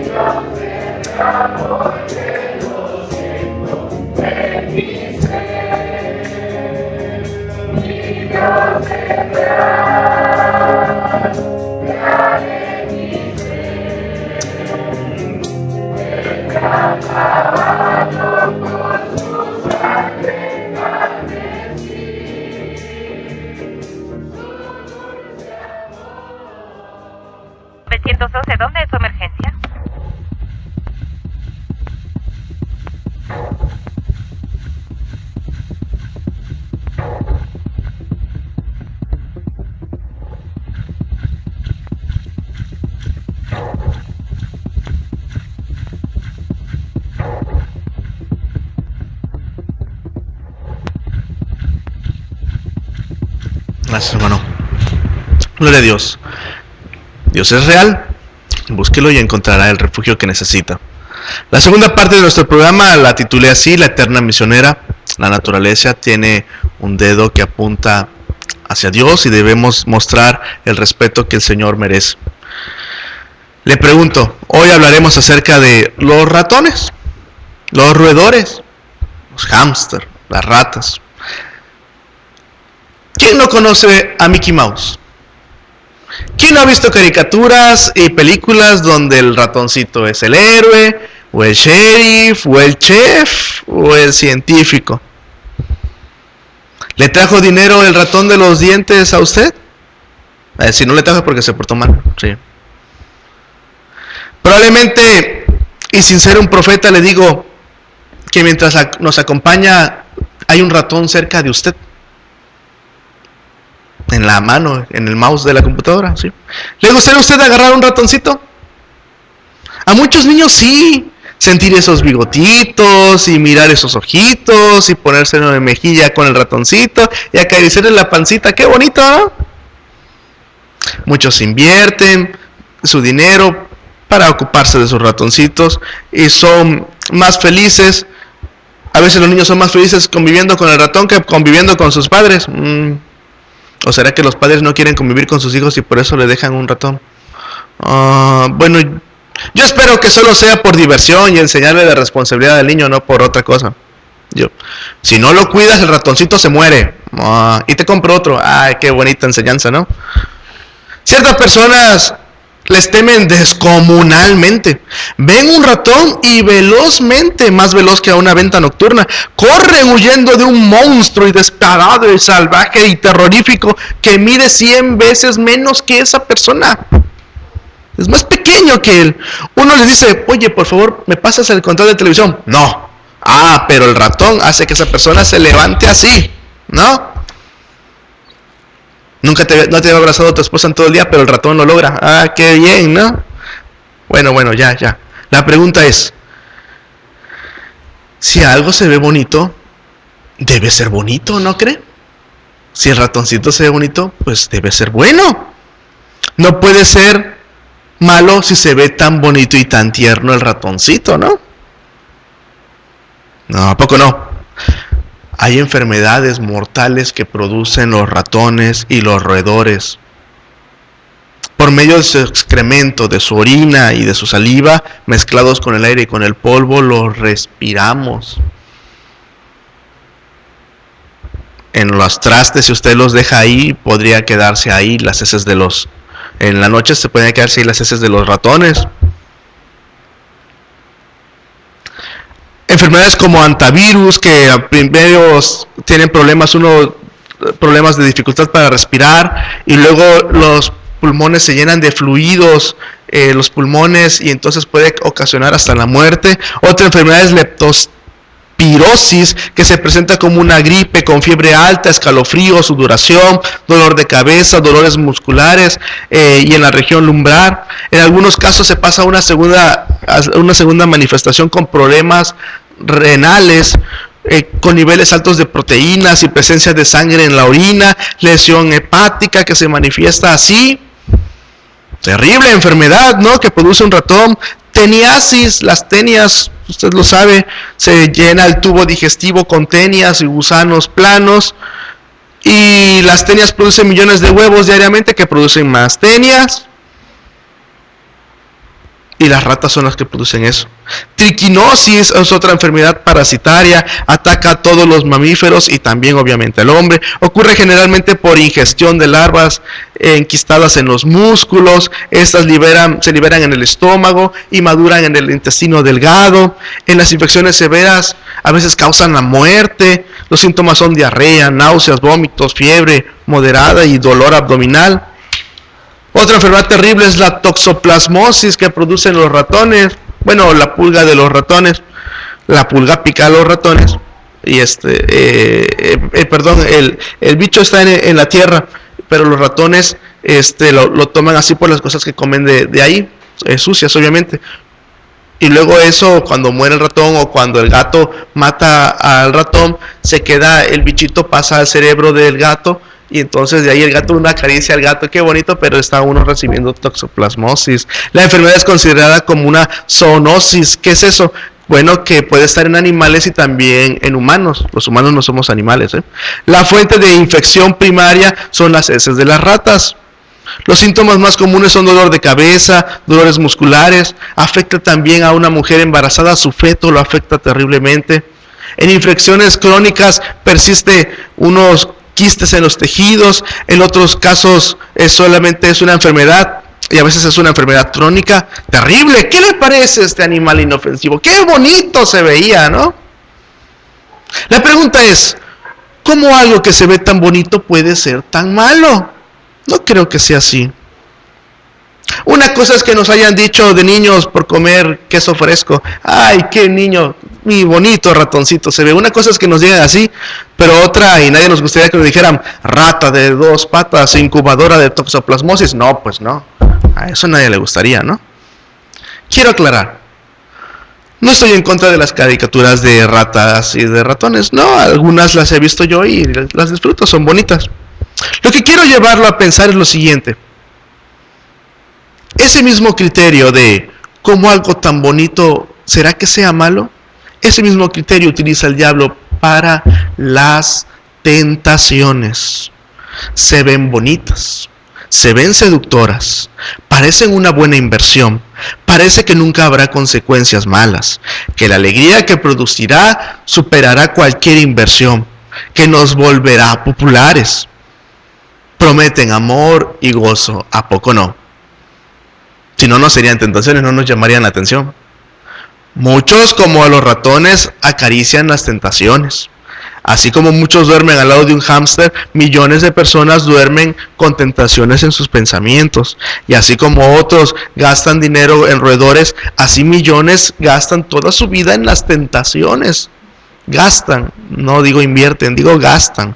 Speaker 3: Dios será porque lo siento en mi ser. Mi Dios será de mi ser. El acabado con su sangre carmesí. Su dulce amor.
Speaker 1: 911, ¿dónde es su emergencia?
Speaker 2: Gracias, hermano. Gloria a Dios. Dios es real. Búsquelo y encontrará el refugio que necesita. La segunda parte de nuestro programa la titulé así: La eterna misionera. La naturaleza tiene un dedo que apunta hacia Dios y debemos mostrar el respeto que el Señor merece. Le pregunto, hoy hablaremos acerca de los ratones, los roedores, los hámster, las ratas. ¿Quién no conoce a Mickey Mouse? ¿Quién no ha visto caricaturas y películas donde el ratoncito es el héroe, o el sheriff, o el chef, o el científico? ¿Le trajo dinero el ratón de los dientes a usted? Si no le trajo es porque se portó mal. Sí. Probablemente, y sin ser un profeta, le digo que mientras nos acompaña hay un ratón cerca de usted, en la mano, en el mouse de la computadora. ¿Sí? ¿Le gustaría a usted agarrar un ratoncito? A muchos niños sí, sentir esos bigotitos y mirar esos ojitos y ponérselo de mejilla con el ratoncito y acariciarle la pancita. ¡Qué bonito!, ¿no? Muchos invierten su dinero para ocuparse de sus ratoncitos y son más felices. A veces los niños son más felices conviviendo con el ratón que conviviendo con sus padres. ¿O será que los padres no quieren convivir con sus hijos y por eso le dejan un ratón? Bueno, yo espero que solo sea por diversión y enseñarle la responsabilidad al niño, no por otra cosa. Si no lo cuidas, el ratoncito se muere. Y te compro otro. ¡Ay, qué bonita enseñanza!, ¿no? Ciertas personas les temen descomunalmente. Ven un ratón y velozmente, más veloz que a una venta nocturna, corren huyendo de un monstruo y descarado y salvaje y terrorífico que mide 100 veces menos que esa persona. Es más pequeño que él. Uno les dice: oye, por favor, ¿me pasas el control de televisión? No. Pero el ratón hace que esa persona se levante así, ¿no? No te había abrazado a tu esposa en todo el día, pero el ratón lo logra. Qué bien, ¿no? Bueno, ya. La pregunta es, si algo se ve bonito, debe ser bonito, ¿no cree? Si el ratoncito se ve bonito, pues debe ser bueno. No puede ser malo si se ve tan bonito y tan tierno el ratoncito, ¿no? No, ¿a poco no? Hay enfermedades mortales que producen los ratones y los roedores. Por medio de su excremento, de su orina y de su saliva, mezclados con el aire y con el polvo, los respiramos. En los trastes, si usted los deja ahí, podría quedarse ahí las heces de los... En la noche se pueden quedarse ahí las heces de los ratones. Enfermedades como antivirus, que primero tienen problemas de dificultad para respirar, y luego los pulmones se llenan de fluidos, los pulmones, y entonces puede ocasionar hasta la muerte. Otra enfermedad es leptospirosis, que se presenta como una gripe con fiebre alta, escalofrío, sudoración, dolor de cabeza, dolores musculares y en la región lumbar. En algunos casos se pasa a una segunda manifestación con problemas renales, con niveles altos de proteínas y presencia de sangre en la orina, lesión hepática que se manifiesta así. Terrible enfermedad, ¿no?, que produce un ratón. Teniasis, las tenias, usted lo sabe, se llena el tubo digestivo con tenias y gusanos planos, y las tenias producen millones de huevos diariamente que producen más tenias, y las ratas son las que producen eso. Triquinosis es otra enfermedad parasitaria, ataca a todos los mamíferos y también obviamente al hombre. Ocurre generalmente por ingestión de larvas enquistadas en los músculos. Estas se liberan en el estómago y maduran en el intestino delgado. En las infecciones severas a veces causan la muerte. Los síntomas son diarrea, náuseas, vómitos, fiebre moderada y dolor abdominal. Otra enfermedad terrible es la toxoplasmosis que producen los ratones. Bueno, la pulga de los ratones. La pulga pica a los ratones. Y el bicho está en la tierra, pero los ratones lo toman así por las cosas que comen de ahí, sucias obviamente. Y luego eso, cuando muere el ratón o cuando el gato mata al ratón, se queda el bichito, pasa al cerebro del gato. Y entonces de ahí el gato, una acaricia al gato, qué bonito, pero está uno recibiendo toxoplasmosis. La enfermedad es considerada como una zoonosis. ¿Qué es eso? Bueno, que puede estar en animales y también en humanos. Los humanos no somos animales, La fuente de infección primaria son las heces de las ratas. Los síntomas más comunes son dolor de cabeza, dolores musculares. Afecta también a una mujer embarazada, su feto lo afecta terriblemente. En infecciones crónicas persiste unos quistes en los tejidos. En otros casos solamente es una enfermedad, y a veces es una enfermedad crónica terrible. ¿Qué le parece este animal inofensivo? ¡Qué bonito se veía!, ¿no? La pregunta es, ¿cómo algo que se ve tan bonito puede ser tan malo? No creo que sea así. Una cosa es que nos hayan dicho de niños por comer queso fresco: ¡ay, qué niño, mi bonito ratoncito se ve! Una cosa es que nos digan así, pero otra, y nadie nos gustaría que nos dijeran: rata de 2 patas, incubadora de toxoplasmosis. No, pues no. A eso a nadie le gustaría, ¿no? Quiero aclarar. No estoy en contra de las caricaturas de ratas y de ratones, no, algunas las he visto yo y las disfruto, son bonitas. Lo que quiero llevarlo a pensar es lo siguiente. Ese mismo criterio de cómo algo tan bonito, ¿será que sea malo? Ese mismo criterio utiliza el diablo para las tentaciones. Se ven bonitas, se ven seductoras, parecen una buena inversión, parece que nunca habrá consecuencias malas, que la alegría que producirá superará cualquier inversión, que nos volverá populares. Prometen amor y gozo, ¿a poco no? Si no, no serían tentaciones, no nos llamarían la atención. Muchos, como a los ratones, acarician las tentaciones. Así como muchos duermen al lado de un hámster, millones de personas duermen con tentaciones en sus pensamientos. Y así como otros gastan dinero en roedores, así millones gastan toda su vida en las tentaciones. Gastan, no digo invierten, digo gastan.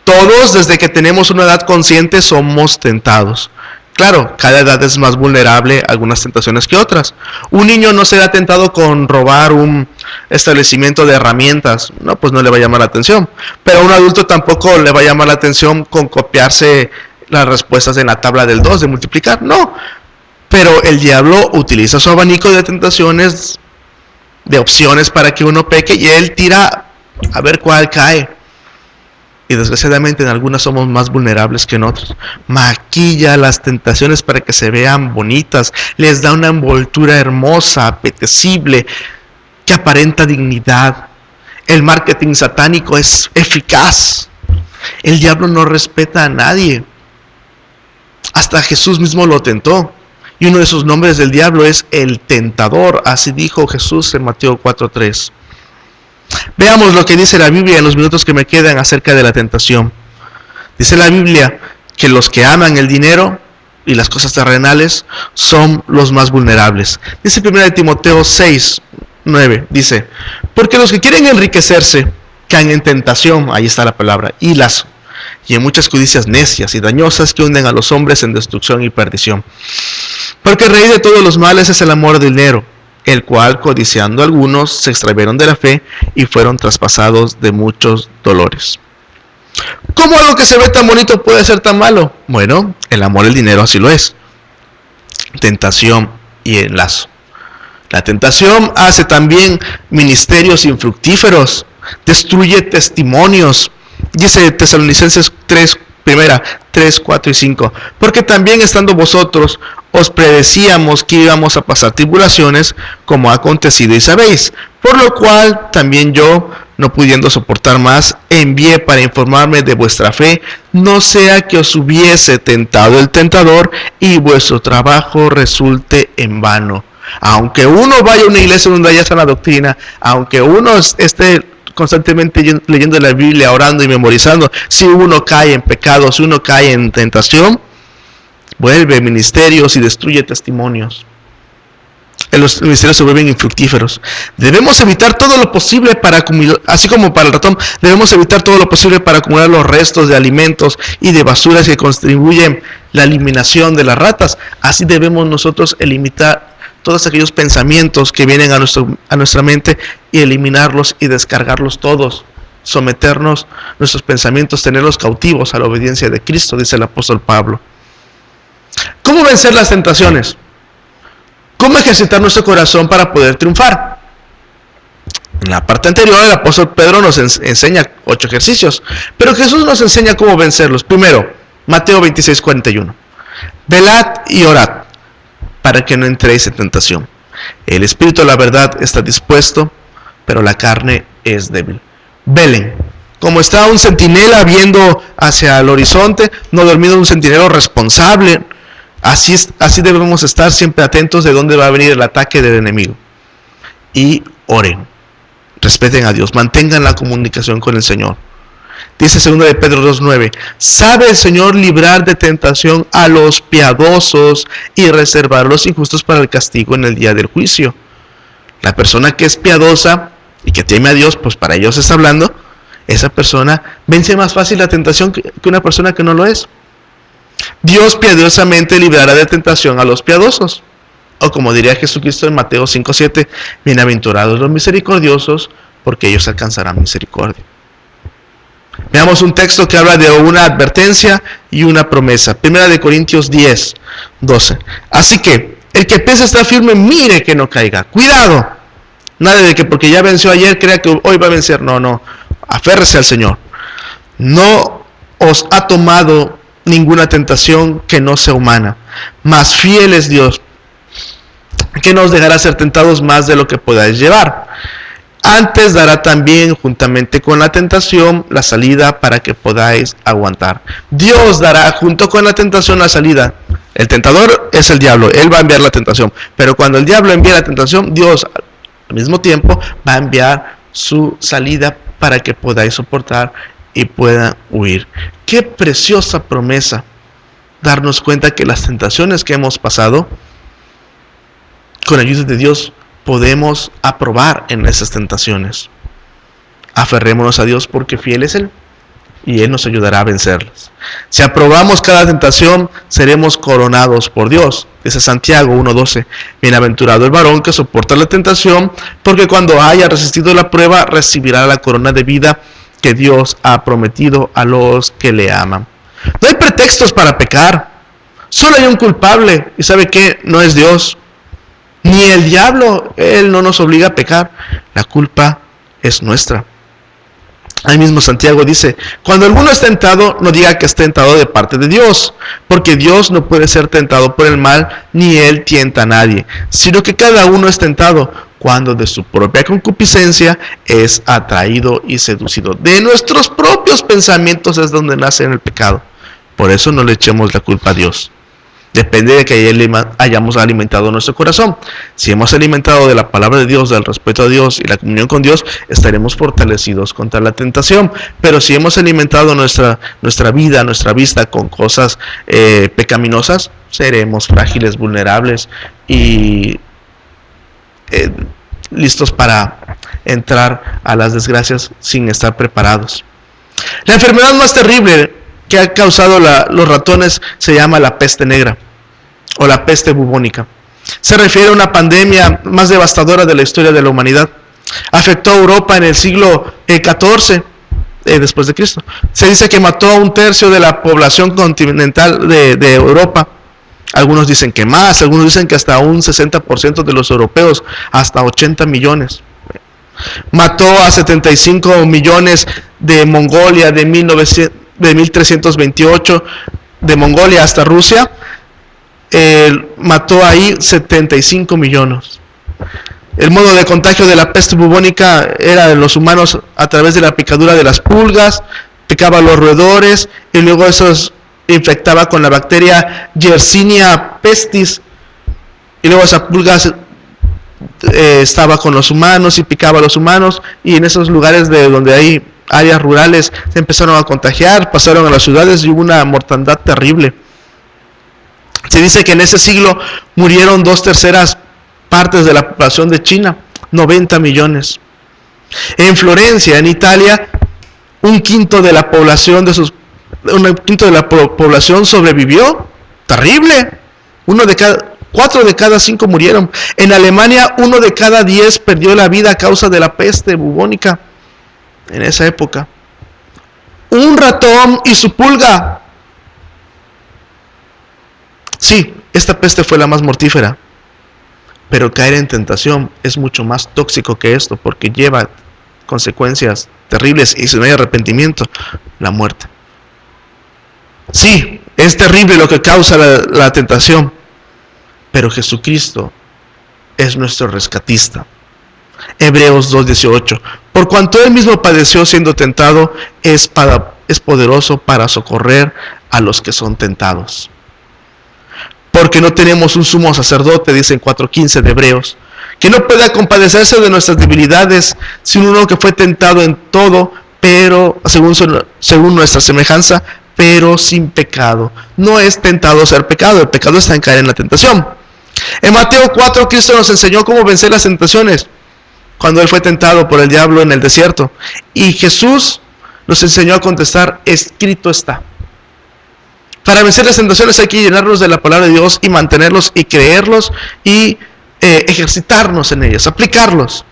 Speaker 2: Todos, desde que tenemos una edad consciente, somos tentados. Claro, cada edad es más vulnerable a algunas tentaciones que otras. Un niño no será tentado con robar un establecimiento de herramientas, no, pues no le va a llamar la atención. Pero a un adulto tampoco le va a llamar la atención con copiarse las respuestas en la tabla del 2 de multiplicar, no. Pero el diablo utiliza su abanico de tentaciones, de opciones para que uno peque, y él tira a ver cuál cae. Y desgraciadamente en algunas somos más vulnerables que en otras. Maquilla las tentaciones para que se vean bonitas, les da una envoltura hermosa, apetecible, que aparenta dignidad. El marketing satánico es eficaz. El diablo no respeta a nadie. Hasta Jesús mismo lo tentó. Y uno de sus nombres del diablo es el tentador. Así dijo Jesús en Mateo 4:3. Veamos lo que dice la Biblia en los minutos que me quedan acerca de la tentación. Dice la Biblia que los que aman el dinero y las cosas terrenales son los más vulnerables. Dice 1 Timoteo 6:9, dice, porque los que quieren enriquecerse caen en tentación, ahí está la palabra, y lazo, y en muchas codicias necias y dañosas que hunden a los hombres en destrucción y perdición. Porque el rey de todos los males es el amor del dinero, el cual, codiciando algunos, se extraviaron de la fe y fueron traspasados de muchos dolores. ¿Cómo algo que se ve tan bonito puede ser tan malo? Bueno, el amor al dinero así lo es. Tentación y enlazo. La tentación hace también ministerios infructíferos, destruye testimonios. Dice Tesalonicenses 3, 4 y 5. Porque también estando vosotros os predecíamos que íbamos a pasar tribulaciones, como ha acontecido y sabéis. Por lo cual también yo, no pudiendo soportar más, envié para informarme de vuestra fe, no sea que os hubiese tentado el tentador y vuestro trabajo resulte en vano. Aunque uno vaya a una iglesia donde haya sana doctrina, aunque uno esté constantemente leyendo la Biblia, orando y memorizando, si uno cae en pecado, si uno cae en tentación, vuelve ministerios y destruye testimonios. Los ministerios se vuelven infructíferos. Debemos evitar todo lo posible para acumular, así como para el ratón, debemos evitar todo lo posible para acumular los restos de alimentos y de basuras que contribuyen la eliminación de las ratas. Así debemos nosotros eliminar todos aquellos pensamientos que vienen a nuestra mente y eliminarlos y descargarlos todos. Someternos nuestros pensamientos, tenerlos cautivos a la obediencia de Cristo, dice el apóstol Pablo. ¿Cómo vencer las tentaciones? ¿Cómo ejercitar nuestro corazón para poder triunfar? En la parte anterior el apóstol Pedro nos enseña 8 ejercicios, pero Jesús nos enseña cómo vencerlos. Primero, Mateo 26:41. Velad y orad para que no entréis en tentación. El espíritu, la verdad, está dispuesto, pero la carne es débil. Velen. Como está un centinela viendo hacia el horizonte, no dormido un centinela responsable. Así debemos estar siempre atentos de dónde va a venir el ataque del enemigo. Y oren. Respeten a Dios. Mantengan la comunicación con el Señor. Dice 2 de Pedro 2:9. Sabe el Señor librar de tentación a los piadosos y reservar a los injustos para el castigo en el día del juicio. La persona que es piadosa y que teme a Dios, pues para ellos está hablando, esa persona vence más fácil la tentación que una persona que no lo es. Dios piadosamente librará de tentación a los piadosos. O como diría Jesucristo en Mateo 5:7, bienaventurados los misericordiosos, porque ellos alcanzarán misericordia. Veamos un texto que habla de una advertencia y una promesa. 1 Corintios 10:12. Así que el que piensa estar firme, mire que no caiga. Cuidado. Nada de que porque ya venció ayer, crea que hoy va a vencer. No. Aférrese al Señor. No os ha tomado ninguna tentación que no sea humana. Mas fiel es Dios, que no os dejará ser tentados más de lo que podáis llevar. Antes dará también, juntamente con la tentación, la salida para que podáis aguantar. Dios dará junto con la tentación la salida. El tentador es el diablo, él va a enviar la tentación. Pero cuando el diablo envía la tentación, Dios al mismo tiempo va a enviar su salida para que podáis soportar y puedan huir. Qué preciosa promesa darnos cuenta que las tentaciones que hemos pasado, con ayuda de Dios, podemos aprobar en esas tentaciones. Aferrémonos a Dios porque fiel es Él y Él nos ayudará a vencerlas. Si aprobamos cada tentación, seremos coronados por Dios. Dice Santiago 1:12, bienaventurado el varón que soporta la tentación, porque cuando haya resistido la prueba, recibirá la corona de vida que Dios ha prometido a los que le aman. No hay pretextos para pecar. Solo hay un culpable. ¿Y sabe qué? No es Dios. Ni el diablo. Él no nos obliga a pecar. La culpa es nuestra. Ahí mismo Santiago dice, cuando alguno es tentado, no diga que es tentado de parte de Dios, porque Dios no puede ser tentado por el mal, ni Él tienta a nadie, sino que cada uno es tentado cuando de su propia concupiscencia es atraído y seducido. De nuestros propios pensamientos es donde nace el pecado. Por eso no le echemos la culpa a Dios. Depende de que hayamos alimentado nuestro corazón. Si hemos alimentado de la palabra de Dios, del respeto a Dios y la comunión con Dios, estaremos fortalecidos contra la tentación. Pero si hemos alimentado nuestra vida, nuestra vista con cosas pecaminosas, seremos frágiles, vulnerables y listos para entrar a las desgracias sin estar preparados. La enfermedad más terrible que ha causado los ratones se llama la peste negra o la peste bubónica. Se refiere a una pandemia más devastadora de la historia de la humanidad. Afectó a Europa en el siglo XIV después de Cristo. Se dice que mató a 1/3 de la población continental de Europa. Algunos dicen que más, algunos dicen que hasta un 60% de los europeos, hasta 80 millones. Mató a 75 millones de Mongolia de 1328, de Mongolia hasta Rusia. Mató ahí 75 millones. El modo de contagio de la peste bubónica era de los humanos a través de la picadura de las pulgas, picaba los roedores y luego esos infectaba con la bacteria Yersinia pestis y luego esa pulga estaba con los humanos y picaba a los humanos, y en esos lugares de donde hay áreas rurales se empezaron a contagiar, pasaron a las ciudades y hubo una mortandad terrible. Se dice que en ese siglo murieron 2/3 partes de la población de China, 90 millones. En Florencia, en Italia, 1/5 de la población población sobrevivió. Terrible. 4 de cada 5 murieron. En Alemania, 1 de cada 10 perdió la vida a causa de la peste bubónica en esa época. Un ratón y su pulga. Sí, esta peste fue la más mortífera, pero caer en tentación es mucho más tóxico que esto, porque lleva consecuencias terribles y si no hay arrepentimiento, la muerte. Sí, es terrible lo que causa la tentación, pero Jesucristo es nuestro rescatista. Hebreos 2:18, por cuanto Él mismo padeció siendo tentado, es poderoso para socorrer a los que son tentados. Porque no tenemos un sumo sacerdote, dice en 4:15 de Hebreos, que no pueda compadecerse de nuestras debilidades, sino uno que fue tentado en todo, pero según nuestra semejanza, pero sin pecado. No es tentado ser pecado, el pecado está en caer en la tentación. En Mateo 4, Cristo nos enseñó cómo vencer las tentaciones cuando Él fue tentado por el diablo en el desierto. Y Jesús nos enseñó a contestar, escrito está. Para vencer las tentaciones hay que llenarnos de la palabra de Dios y mantenerlos y creerlos y ejercitarnos en ellas, aplicarlos.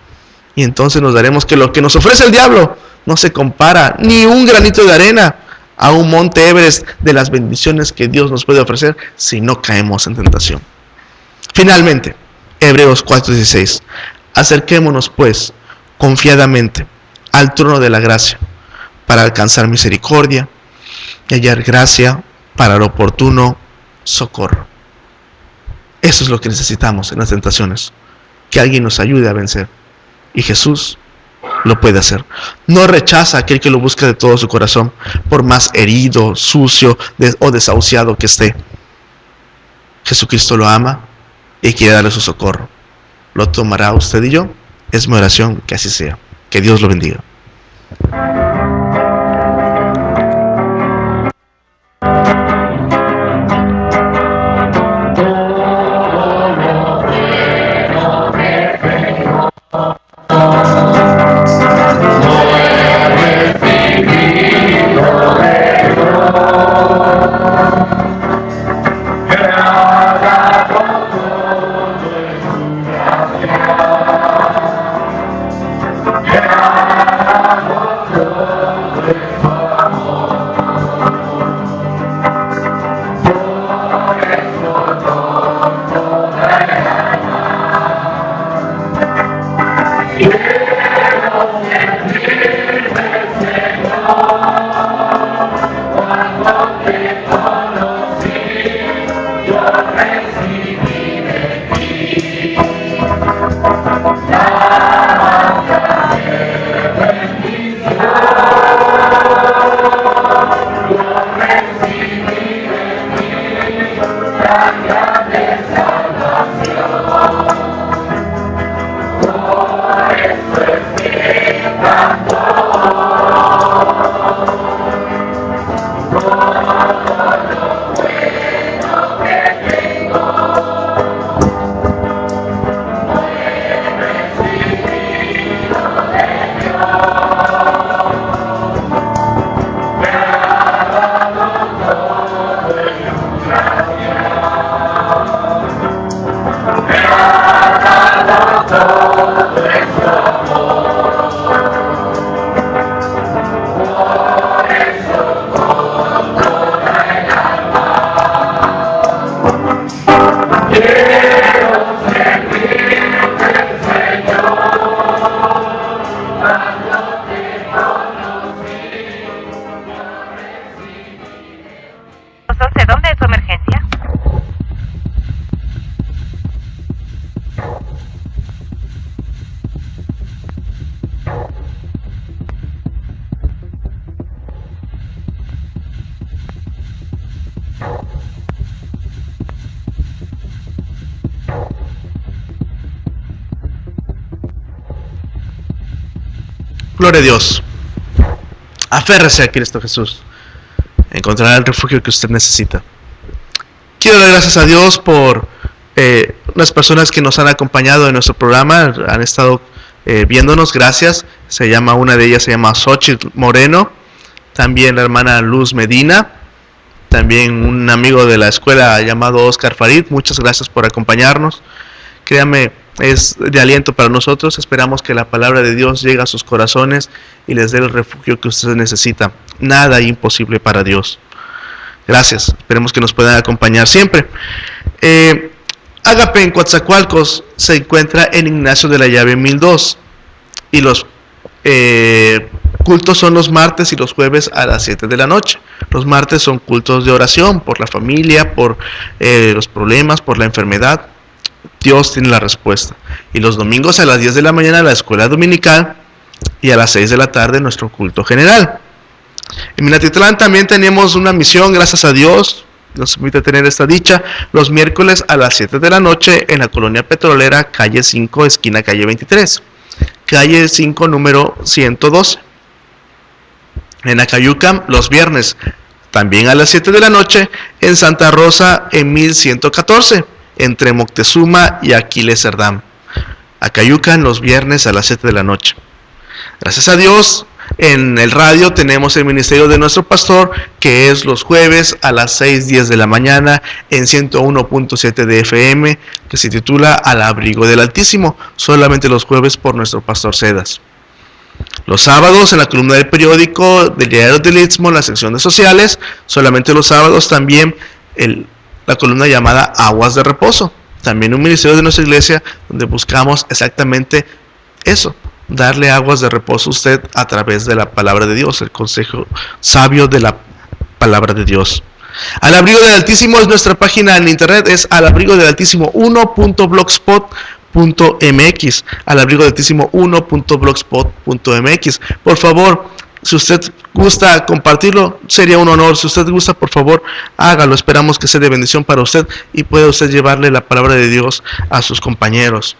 Speaker 2: Y entonces nos daremos que lo que nos ofrece el diablo no se compara ni un granito de arena a un monte Everest de las bendiciones que Dios nos puede ofrecer si no caemos en tentación. Finalmente, Hebreos 4:16. Acerquémonos pues confiadamente al trono de la gracia para alcanzar misericordia y hallar gracia para el oportuno socorro. Eso es lo que necesitamos en las tentaciones, que alguien nos ayude a vencer. Y Jesús lo puede hacer. No rechaza a aquel que lo busca de todo su corazón, por más herido, sucio o desahuciado que esté. Jesucristo lo ama y quiere darle su socorro. ¿Lo tomará usted y yo? Es mi oración que así sea. Que Dios lo bendiga.
Speaker 1: ¿Dónde es su emergencia?
Speaker 2: Gloria a Dios. Aférrese a Cristo Jesús. Encontrará el refugio que usted necesita. Quiero dar gracias a Dios por las personas que nos han acompañado en nuestro programa, han estado viéndonos, gracias. Una de ellas se llama Xochitl Moreno, también la hermana Luz Medina, también un amigo de la escuela llamado Oscar Farid. Muchas gracias por acompañarnos. Créame, es de aliento para nosotros. Esperamos que la palabra de Dios llegue a sus corazones y les dé el refugio que ustedes necesitan. Nada imposible para Dios. Gracias. Esperemos que nos puedan acompañar siempre. Agape en Coatzacoalcos se encuentra en Ignacio de la Llave 1002 y los cultos son los martes y los jueves a las 7 de la noche. Los martes son cultos de oración por la familia, por los problemas, por la enfermedad. Dios tiene la respuesta. Y los domingos a las 10 de la mañana la escuela dominical y a las 6 de la tarde nuestro culto general. En Minatitlán también tenemos una misión, gracias a Dios, nos permite tener esta dicha, los miércoles a las 7 de la noche en la colonia petrolera, calle 5, esquina calle 23, calle 5, número 112. En Acayuca, los viernes, también a las 7 de la noche, en Santa Rosa, en 1114, entre Moctezuma y Aquiles Cerdán. Acayuca, los viernes a las 7 de la noche. Gracias a Dios, En el radio tenemos el ministerio de nuestro pastor, que es los jueves a las 6:10 de la mañana en 101.7 de FM, que se titula Al abrigo del Altísimo, solamente los jueves por nuestro pastor Cedas. Los sábados en la columna del periódico del Diario del Istmo, la sección de sociales, solamente los sábados también la columna llamada Aguas de Reposo. También un ministerio de nuestra iglesia donde buscamos exactamente eso, darle aguas de reposo a usted a través de la palabra de Dios, el consejo sabio de la palabra de Dios. Al abrigo del Altísimo es nuestra página en internet, es alabrigodelaltísimo1.blogspot.mx, alabrigodelaltísimo1.blogspot.mx. Por favor, si usted gusta compartirlo, sería un honor. Si usted gusta, por favor, hágalo. Esperamos que sea de bendición para usted y pueda usted llevarle la palabra de Dios a sus compañeros.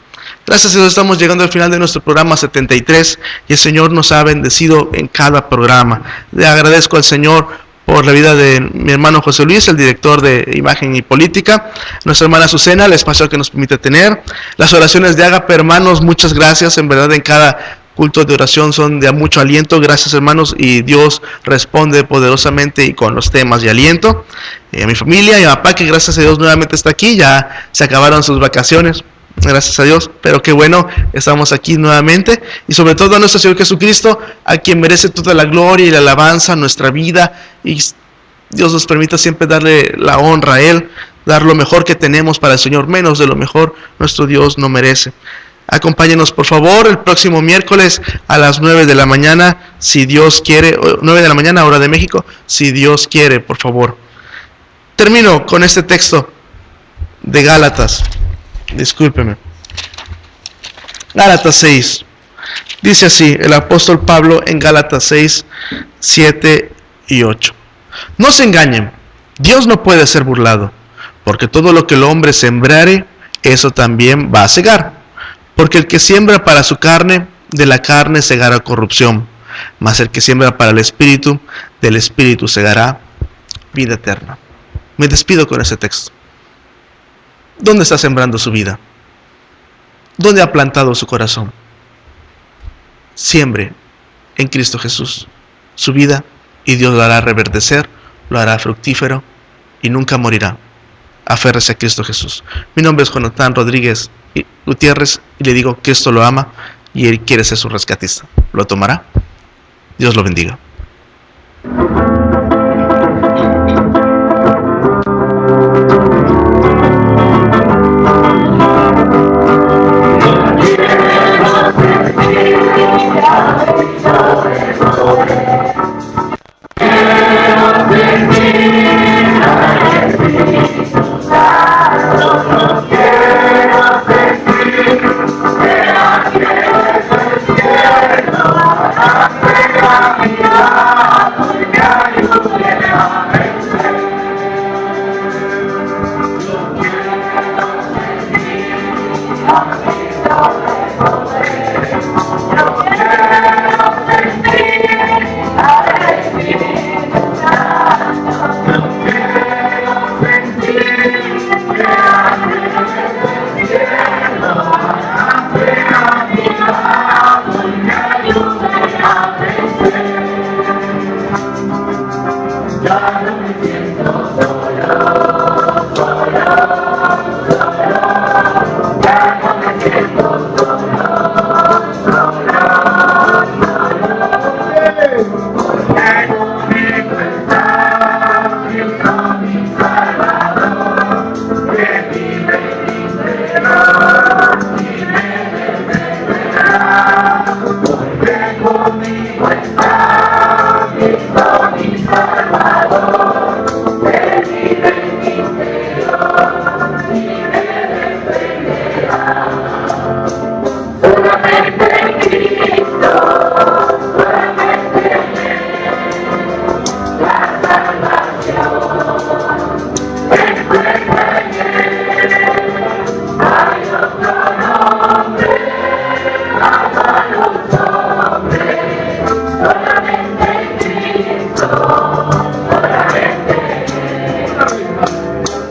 Speaker 2: Gracias a Dios, estamos llegando al final de nuestro programa 73 y el Señor nos ha bendecido en cada programa. Le agradezco al Señor por la vida de mi hermano José Luis, el director de Imagen y Política, nuestra hermana Azucena, el espacio que nos permite tener, las oraciones de Ágape, hermanos, muchas gracias, en verdad en cada culto de oración son de mucho aliento, gracias hermanos, y Dios responde poderosamente y con los temas de aliento. A mi familia y a mi papá, que gracias a Dios nuevamente está aquí, ya se acabaron sus vacaciones, gracias a Dios, pero qué bueno, estamos aquí nuevamente, y sobre todo a nuestro Señor Jesucristo, a quien merece toda la gloria y la alabanza, nuestra vida, y Dios nos permita siempre darle la honra a Él, dar lo mejor que tenemos para el Señor, menos de lo mejor nuestro Dios no merece. Acompáñenos por favor el próximo miércoles a las 9 de la mañana, si Dios quiere, 9 de la mañana hora de México, si Dios quiere, por favor. Termino con este texto de Gálatas, discúlpeme. Gálatas 6, dice así el apóstol Pablo en Gálatas 6, 7 y 8. No se engañen, Dios no puede ser burlado, porque todo lo que el hombre sembrare, eso también va a segar. Porque el que siembra para su carne, de la carne segará corrupción, mas el que siembra para el Espíritu, del Espíritu segará vida eterna. Me despido con ese texto. ¿Dónde está sembrando su vida? ¿Dónde ha plantado su corazón? Siembre en Cristo Jesús su vida y Dios lo hará reverdecer, lo hará fructífero y nunca morirá. Aférrese a Cristo Jesús. Mi nombre es Jonathan Rodríguez Gutiérrez y le digo que esto lo ama y Él quiere ser su rescatista. ¿Lo tomará? Dios lo bendiga.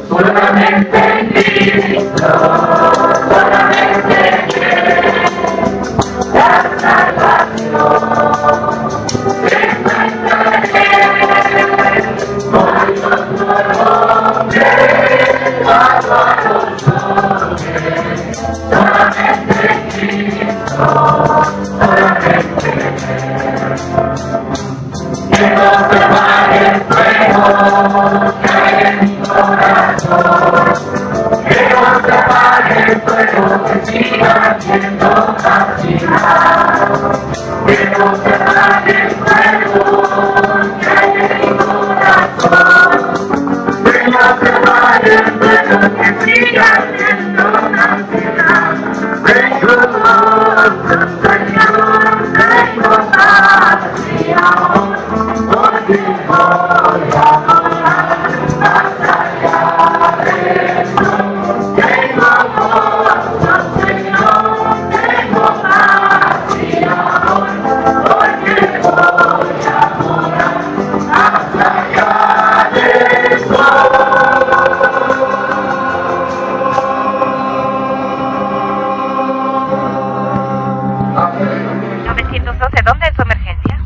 Speaker 3: Solamente la salvación.
Speaker 1: ¿Dónde es su emergencia?